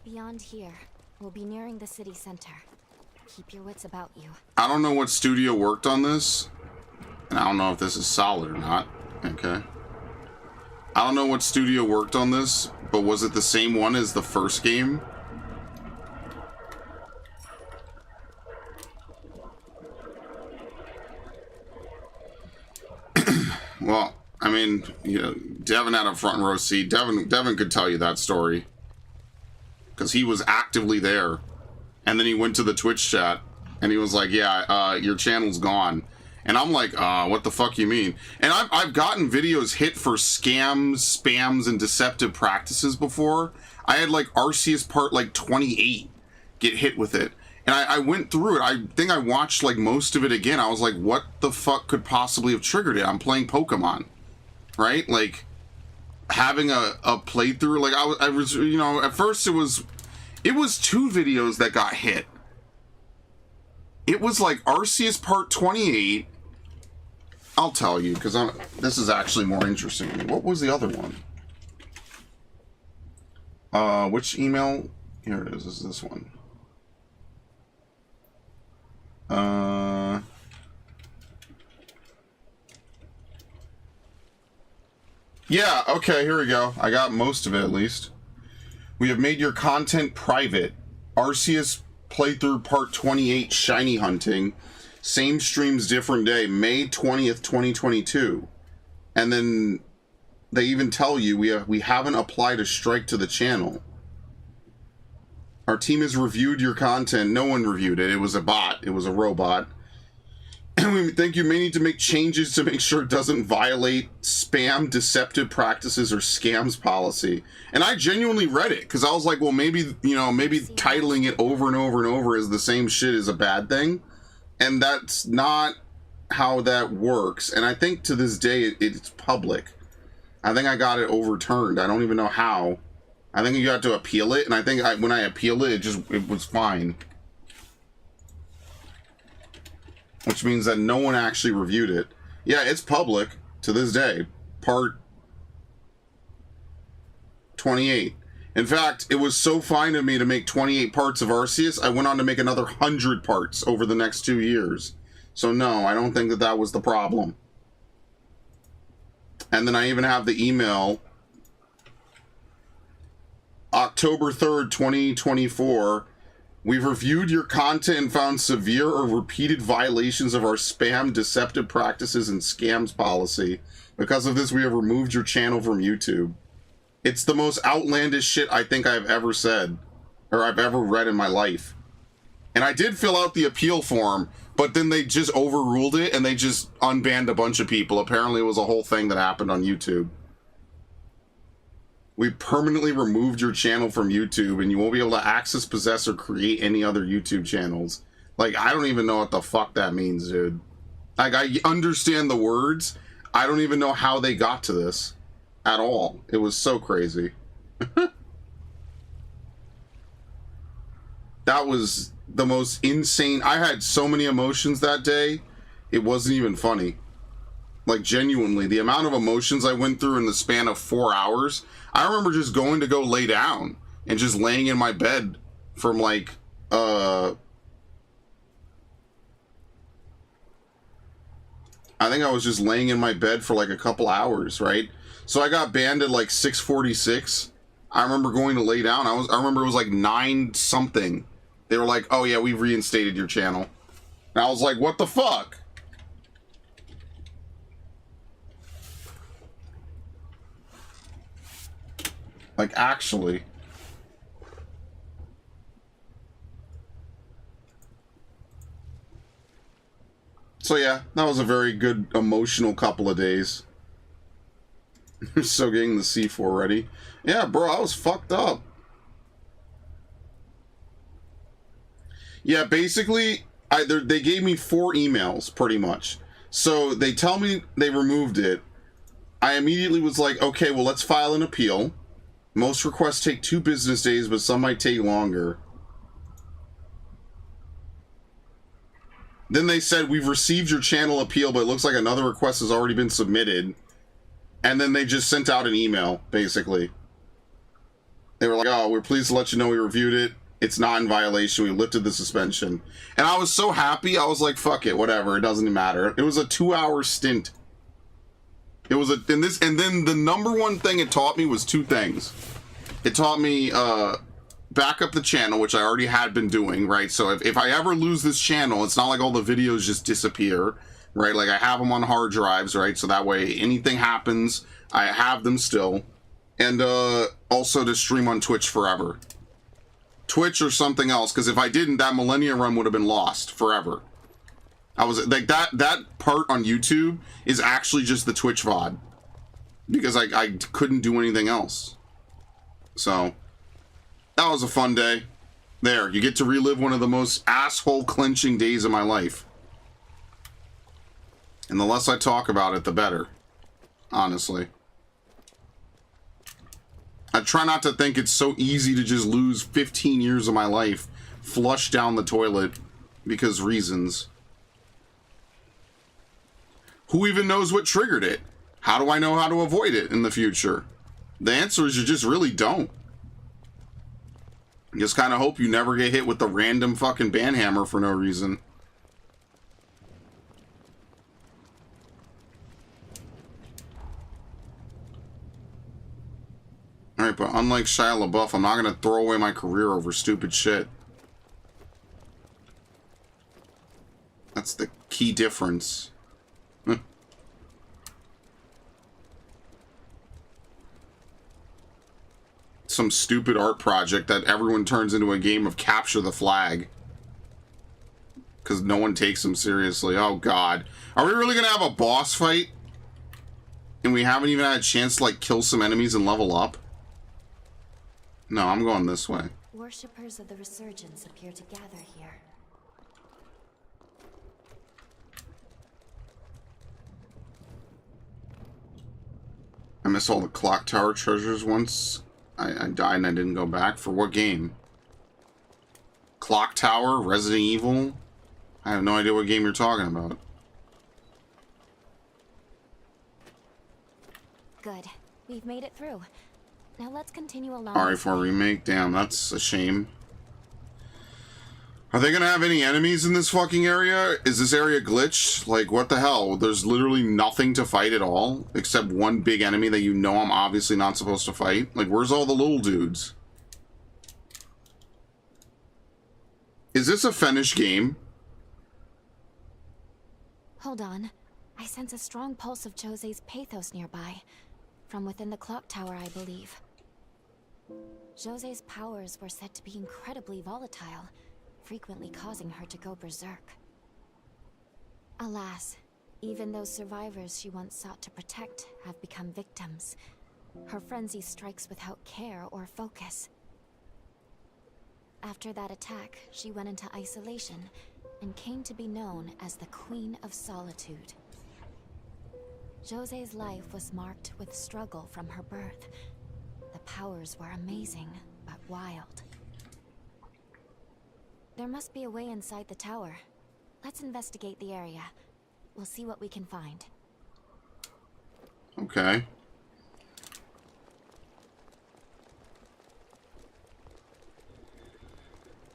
Beyond here, we'll be nearing the city center. Keep your wits about you. I don't know what studio worked on this, and I don't know if this is solid or not. Okay. I don't know what studio worked on this, but was it the same one as the first game? Well, I mean, you know, Devin had a front row seat. Devin could tell you that story. Because he was actively there. And then he went to the Twitch chat, and he was like, yeah, your channel's gone. And I'm like, what the fuck you mean? And I've gotten videos hit for scams, spams, and deceptive practices before. I had, like, Arceus Part, like, 28 get hit with it. And I went through it. I think I watched, like, most of it again. I was like, what the fuck could possibly have triggered it? I'm playing Pokemon, right? Like, having a playthrough, like, I was, you know, at first it was 2 videos that got hit. It was, like, Arceus Part 28. I'll tell you, because this is actually more interesting. What was the other one? Which email? Here it is this one. Yeah, okay, here we go. I got most of it at least. We have made your content private. Arceus playthrough part 28 shiny hunting. Same streams, different day. May 20th, 2022. And then they even tell you we haven't applied a strike to the channel. Our team has reviewed your content. No one reviewed it. It was a bot. It was a robot. And we think you may need to make changes to make sure it doesn't violate spam, deceptive practices, or scams policy. And I genuinely read it because I was like, well, maybe, you know, maybe titling it over and over and over as the same shit is a bad thing. And that's not how that works. And I think to this day, it's public. I think I got it overturned. I don't even know how. I think you have to appeal it. And I think when I appealed it, it was fine. Which means that no one actually reviewed it. Yeah, it's public to this day. Part 28. In fact, it was so fine of me to make 28 parts of Arceus, I went on to make another 100 parts over the next 2 years. So no, I don't think that that was the problem. And then I even have the email. October 3rd, 2024. We've reviewed your content and found severe or repeated violations of our spam, deceptive practices, and scams policy. Because of this, we have removed your channel from YouTube. It's the most outlandish shit I think I've ever said, or I've ever read in my life. And I did fill out the appeal form, but then they just overruled it and they just unbanned a bunch of people. Apparently it was a whole thing that happened on YouTube. We permanently removed your channel from YouTube and you won't be able to access, possess, or create any other YouTube channels. Like, I don't even know what the fuck that means, dude. Like, I understand the words. I don't even know how they got to this at all. It was so crazy. That was the most insane. I had so many emotions that day. It wasn't even funny. Like, genuinely, the amount of emotions I went through in the span of 4 hours. I remember just going to go lay down and just laying in my bed from like, I think I was just laying in my bed for like a couple hours, right? So I got banned at like 6:46. I remember going to lay down. I remember it was like 9 something. They were like, oh yeah, we've reinstated your channel. And I was like, what the fuck? Like, actually. So yeah, that was a very good emotional couple of days. So getting the C4 ready. Yeah, bro, I was fucked up. Yeah, basically, they gave me 4 emails, pretty much. So they tell me they removed it. I immediately was like, okay, well, let's file an appeal. Most requests take 2 business days, but some might take longer. Then they said, we've received your channel appeal, but it looks like another request has already been submitted. And then they just sent out an email, basically. They were like, oh, we're pleased to let you know we reviewed it. It's not in violation. We lifted the suspension. And I was so happy. I was like, fuck it, whatever. It doesn't matter. It was a 2-hour stint. It was and then the number one thing it taught me was 2 things. It taught me back up the channel, which I already had been doing, right? So if I ever lose this channel, it's not like all the videos just disappear, right? Like, I have them on hard drives, right? So that way anything happens, I have them still. And also to stream on Twitch forever. Twitch or something else, because if I didn't, that Millennia run would have been lost forever. I was like, that part on YouTube is actually just the Twitch VOD, because I couldn't do anything else. So that was a fun day. There, you get to relive one of the most asshole clenching days of my life. And the less I talk about it, the better. Honestly. I try not to think it's so easy to just lose 15 years of my life flushed down the toilet because reasons. Who even knows what triggered it? How do I know how to avoid it in the future? The answer is you just really don't. You just kind of hope you never get hit with the random fucking banhammer for no reason. Alright, but unlike Shia LaBeouf, I'm not gonna throw away my career over stupid shit. That's the key difference. Some stupid art project that everyone turns into a game of capture the flag. Because no one takes them seriously. Oh, God. Are we really going to have a boss fight? And we haven't even had a chance to, like, kill some enemies and level up? No, I'm going this way. Worshippers of the Resurgence appear to gather here. I missed all the clock tower treasures once. I died and I didn't go back. For what game? Clock Tower? Resident Evil? I have no idea what game you're talking about. Good. We've made it through. Now let's continue along. RE4 remake? Damn, that's a shame. Are they gonna have any enemies in this fucking area? Is this area glitched? Like, what the hell? There's literally nothing to fight at all, except one big enemy that you know I'm obviously not supposed to fight. Like, where's all the little dudes? Is this a finished game? Hold on. I sense a strong pulse of Jose's pathos nearby. From within the clock tower, I believe. Jose's powers were said to be incredibly volatile, frequently causing her to go berserk. Alas, even those survivors she once sought to protect have become victims. Her frenzy strikes without care or focus. After that attack, she went into isolation and came to be known as the Queen of Solitude. Jose's life was marked with struggle from her birth. The powers were amazing, but wild. There must be a way inside the tower. Let's investigate the area. We'll see what we can find. Okay.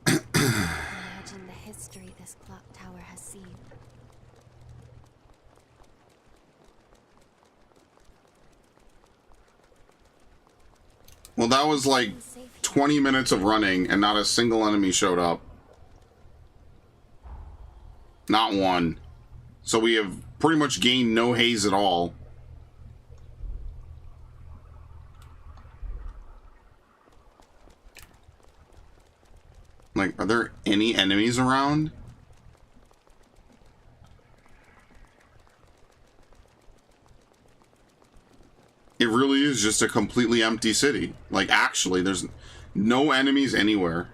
Imagine the history this clock tower has seen. Well, that was like 20 minutes of running and not a single enemy showed up. Not one. So we have pretty much gained no haze at all. Like, are there any enemies around? It really is just a completely empty city. Like, actually, there's no enemies anywhere.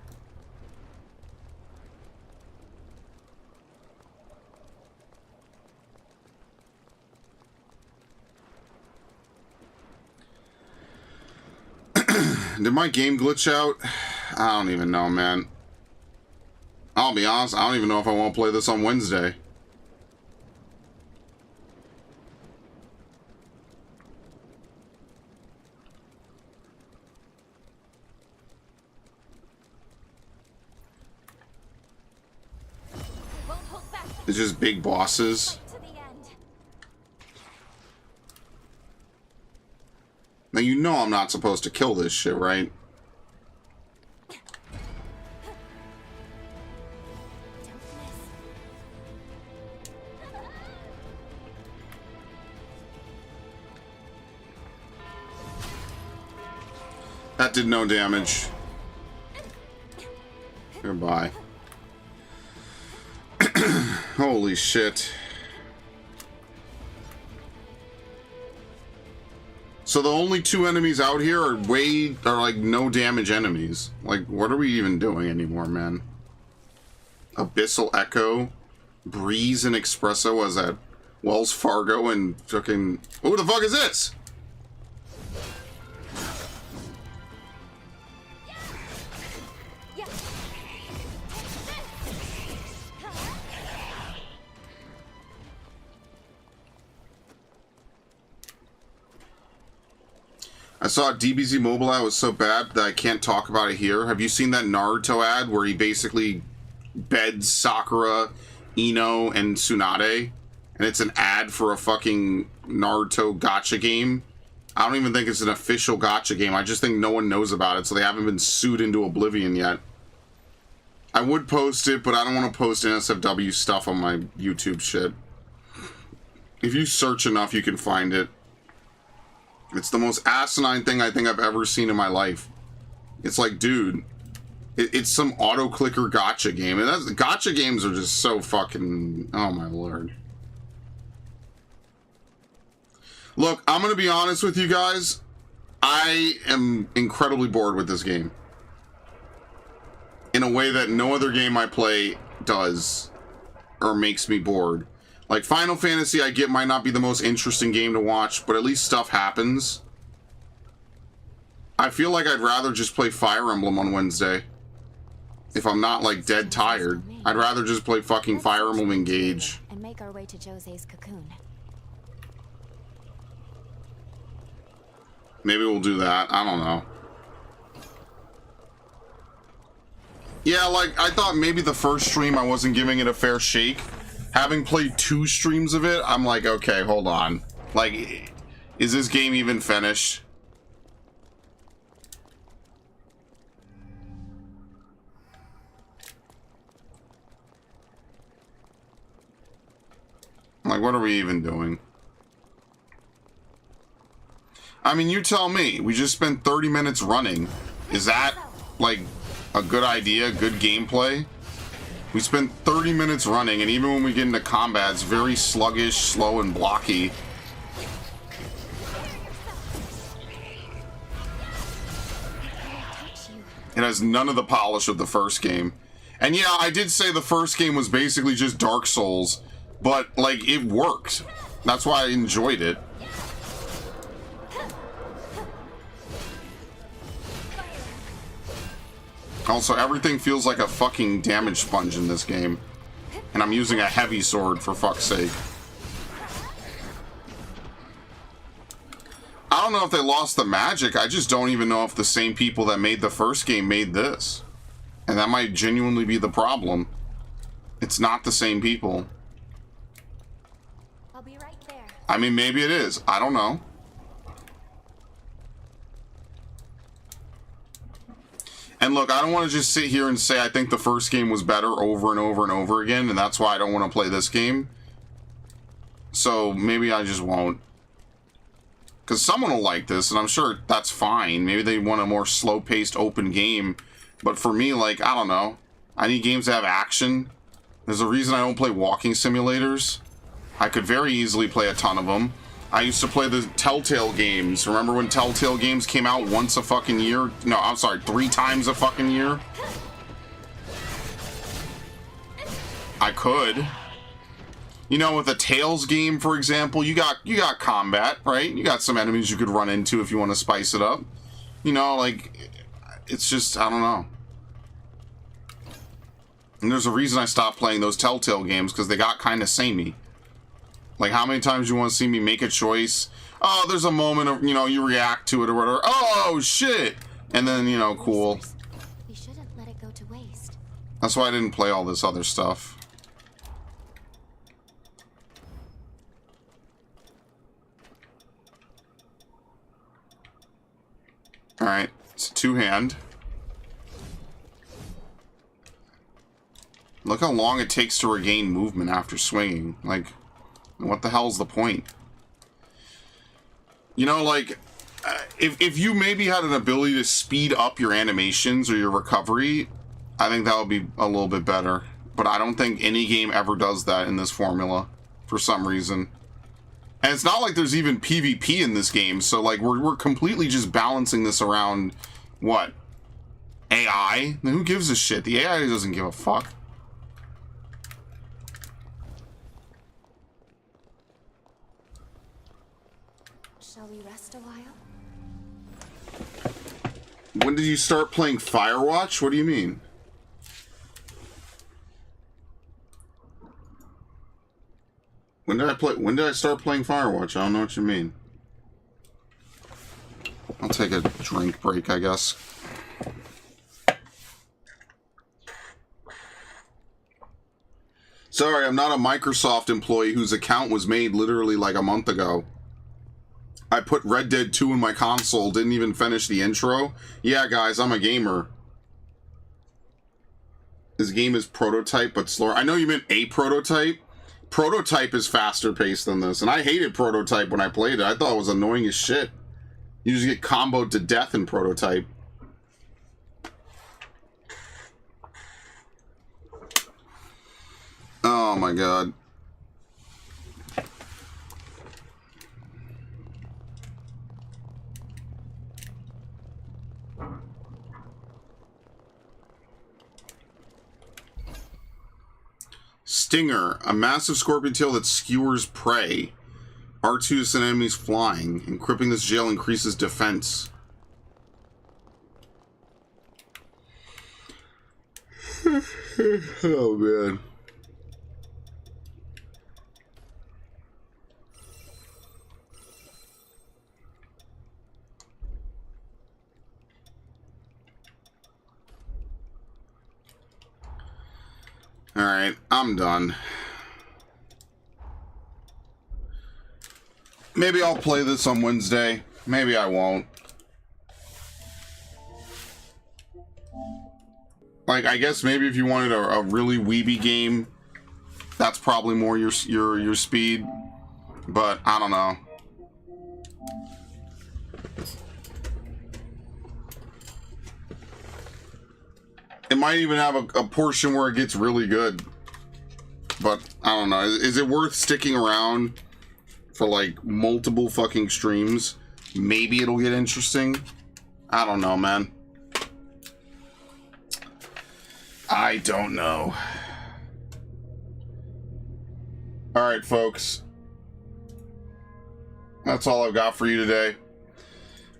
Did my game glitch out? I don't even know, man. I'll be honest, I don't even know if I want to play this on Wednesday. It's just big bosses. Now you know I'm not supposed to kill this shit, right? That did no damage. Goodbye. Holy shit. So the only two enemies out here are like no damage enemies. Like, what are we even doing anymore, man? Abyssal Echo, Breeze, and Espresso was at Wells Fargo and fucking... Who the fuck is this? I saw a DBZ mobile ad was so bad that I can't talk about it here. Have you seen that Naruto ad where he basically beds Sakura, Ino, and Tsunade? And it's an ad for a fucking Naruto gacha game. I don't even think it's an official gacha game. I just think no one knows about it, so they haven't been sued into oblivion yet. I would post it, but I don't want to post NSFW stuff on my YouTube shit. If you search enough, you can find it. It's the most asinine thing I think I've ever seen in my life. It's like, dude, it's some auto-clicker gacha game. And gacha games are just so fucking... Oh, my lord. Look, I'm going to be honest with you guys. I am incredibly bored with this game. In a way that no other game I play does or makes me bored. Like, Final Fantasy, I get, might not be the most interesting game to watch, but at least stuff happens. I feel like I'd rather just play Fire Emblem on Wednesday. If I'm not, like, dead tired. I'd rather just play fucking Fire Emblem Engage. And make our way to Jose's cocoon. Maybe we'll do that. I don't know. Yeah, like, I thought maybe the first stream I wasn't giving it a fair shake. Having played 2 streams of it, I'm like, okay, hold on. Like, is this game even finished? Like, what are we even doing? I mean, you tell me. We just spent 30 minutes running. Is that, like, a good idea? Good gameplay? We spent 30 minutes running, and even when we get into combat, it's very sluggish, slow, and blocky. It has none of the polish of the first game. And yeah, I did say the first game was basically just Dark Souls, but, like, it worked. That's why I enjoyed it. Also, everything feels like a fucking damage sponge in this game. And I'm using a heavy sword, for fuck's sake. I don't know if they lost the magic. I just don't even know if the same people that made the first game made this. And that might genuinely be the problem. It's not the same people. I'll be right there. I mean, maybe it is. I don't know. And look, I don't want to just sit here and say I think the first game was better over and over and over again, and that's why I don't want to play this game. So maybe I just won't. Because someone will like this, and I'm sure that's fine. Maybe they want a more slow-paced, open game. But for me, like, I don't know. I need games that have action. There's a reason I don't play walking simulators. I could very easily play a ton of them. I used to play the Telltale games. Remember when Telltale games came out once a fucking year? No, I'm sorry, 3 times a fucking year? I could. You know, with a Tales game, for example, you got combat, right? You got some enemies you could run into if you want to spice it up. You know, like, it's just, I don't know. And there's a reason I stopped playing those Telltale games, because they got kind of samey. Like, how many times do you want to see me make a choice? Oh, there's a moment of, you know, you react to it or whatever. Oh, shit! And then, you know, cool. We shouldn't let it go to waste. That's why I didn't play all this other stuff. Alright, it's a 2-hand. Look how long it takes to regain movement after swinging. Like, what the hell's the point? You know, like, if you maybe had an ability to speed up your animations or your recovery, I think that would be a little bit better. But I don't think any game ever does that in this formula, for some reason. And it's not like there's even PvP in this game, so, like, we're completely just balancing this around, what? AI? Who gives a shit? The AI doesn't give a fuck. Shall we rest a while? When did you start playing Firewatch? What do you mean? When did I start playing Firewatch? I don't know what you mean. I'll take a drink break, I guess. Sorry, I'm not a Microsoft employee whose account was made literally like a month ago. I put Red Dead 2 in my console, didn't even finish the intro. Yeah, guys, I'm a gamer. This game is prototype, but slower. I know you meant a prototype. Prototype is faster paced than this, and I hated Prototype when I played it. I thought it was annoying as shit. You just get comboed to death in Prototype. Oh my god. Stinger, a massive scorpion tail that skewers prey. R2 send enemies flying. Equipping this jail increases defense. Oh man. Alright, I'm done. Maybe I'll play this on Wednesday. Maybe I won't. Like, I guess maybe if you wanted a really weeby game, that's probably more your speed. But I don't know. It might even have a portion where it gets really good. But I don't know. Is it worth sticking around for like multiple fucking streams? Maybe it'll get interesting. I don't know, man. I don't know. Alright, folks. That's all I've got for you today.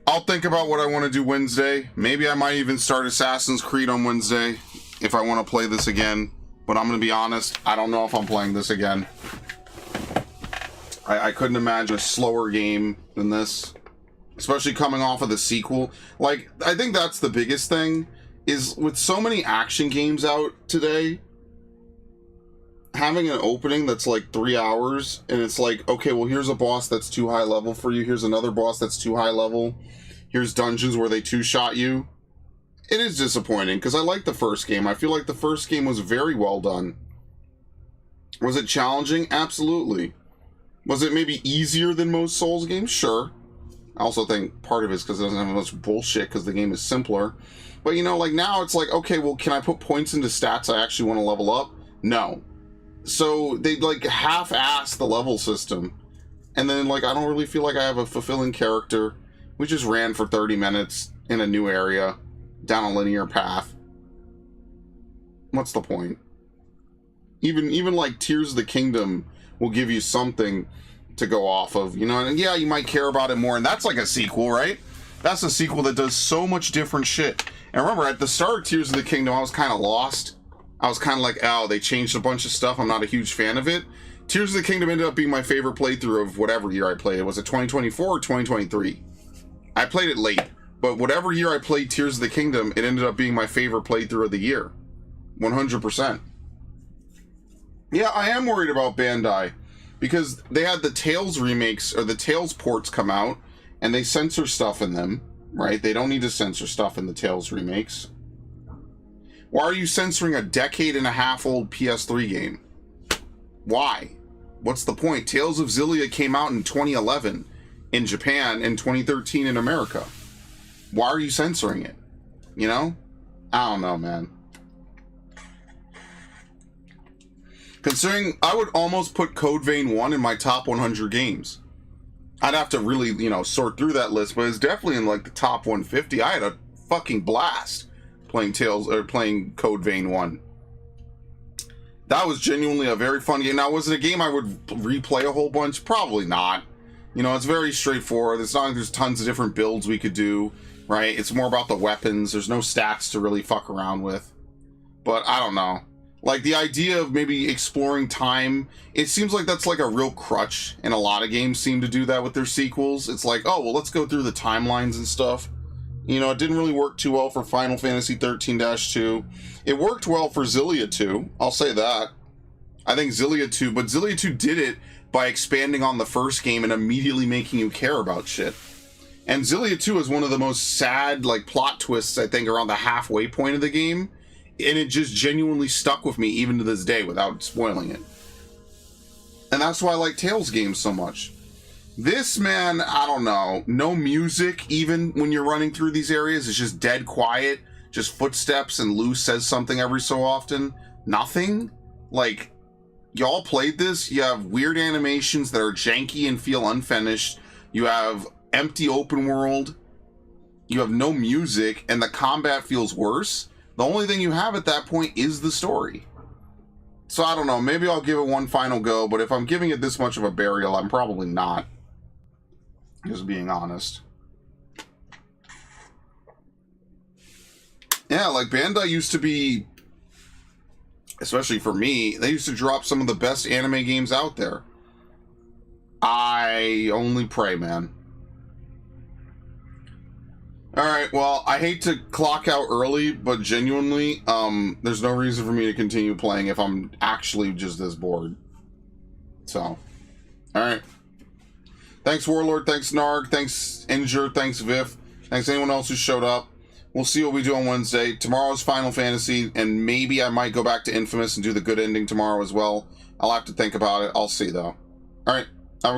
I'll think about what I want to do Wednesday. Maybe I might even start Assassin's Creed on Wednesday if I want to play this again. But I'm going to be honest, I don't know if I'm playing this again. I couldn't imagine a slower game than this. Especially coming off of the sequel. Like, I think that's the biggest thing. Is with so many action games out today, having an opening that's like 3 hours, and it's like, okay, well, here's a boss that's too high level for you. Here's another boss that's too high level. Here's dungeons where they two-shot you. It is disappointing, because I like the first game. I feel like the first game was very well done. Was it challenging? Absolutely. Was it maybe easier than most Souls games? Sure. I also think part of it is because it doesn't have much bullshit, because the game is simpler. But, you know, like, now it's like, okay, well, can I put points into stats I actually want to level up? No. So, they, like, half-ass the level system. And then, like, I don't really feel like I have a fulfilling character. We just ran for 30 minutes in a new area, down a linear path. What's the point? Even like, Tears of the Kingdom will give you something to go off of, you know? And yeah, you might care about it more, and that's like a sequel, right? That's a sequel that does so much different shit. And remember, at the start of Tears of the Kingdom, I was kind of lost. I was kind of like, oh, they changed a bunch of stuff. I'm not a huge fan of it. Tears of the Kingdom ended up being my favorite playthrough of whatever year I played it. Was it 2024 or 2023? I played it late. But whatever year I played Tears of the Kingdom, it ended up being my favorite playthrough of the year. 100%. Yeah, I am worried about Bandai. Because they had the Tales remakes, or the Tales ports come out, and they censor stuff in them. Right? They don't need to censor stuff in the Tales remakes. Why are you censoring a decade-and-a-half old PS3 game? Why? What's the point? Tales of Xillia came out in 2011 in Japan and 2013 in America. Why are you censoring it? You know? I don't know, man. Considering, I would almost put Code Vein 1 in my top 100 games. I'd have to really, you know, sort through that list, but it's definitely in like the top 150. I had a fucking blast playing playing Code Vein 1. That was genuinely a very fun game. Now, was it a game I would replay a whole bunch? Probably not. You know, it's very straightforward. It's not like there's tons of different builds we could do, right? It's more about the weapons. There's no stats to really fuck around with. But I don't know. Like, the idea of maybe exploring time, it seems like that's like a real crutch, and a lot of games seem to do that with their sequels. It's like, oh, well, let's go through the timelines and stuff. You know, it didn't really work too well for Final Fantasy 13-2. It worked well for Xillia 2, I'll say that. I think Xillia 2, but Xillia 2 did it by expanding on the first game and immediately making you care about shit. And Xillia 2 is one of the most sad, like, plot twists, I think, around the halfway point of the game. And it just genuinely stuck with me even to this day without spoiling it. And that's why I like Tales games so much. This, man, I don't know. No music, even when you're running through these areas. It's just dead quiet. Just footsteps and Lou says something every so often. Nothing. Like, y'all played this. You have weird animations that are janky and feel unfinished. You have empty open world. You have no music, and the combat feels worse. The only thing you have at that point is the story. So I don't know, maybe I'll give it one final go, but if I'm giving it this much of a burial, I'm probably not. Just being honest. Yeah, like Bandai used to be, especially for me, they used to drop some of the best anime games out there. I only pray, man. Alright, well, I hate to clock out early, but genuinely, there's no reason for me to continue playing if I'm actually just this bored. So, alright. Thanks, Warlord. Thanks, Narg. Thanks, Injure. Thanks, Vif. Thanks, anyone else who showed up. We'll see what we do on Wednesday. Tomorrow's Final Fantasy, and maybe I might go back to Infamous and do the good ending tomorrow as well. I'll have to think about it. I'll see, though. Alright, have a good one.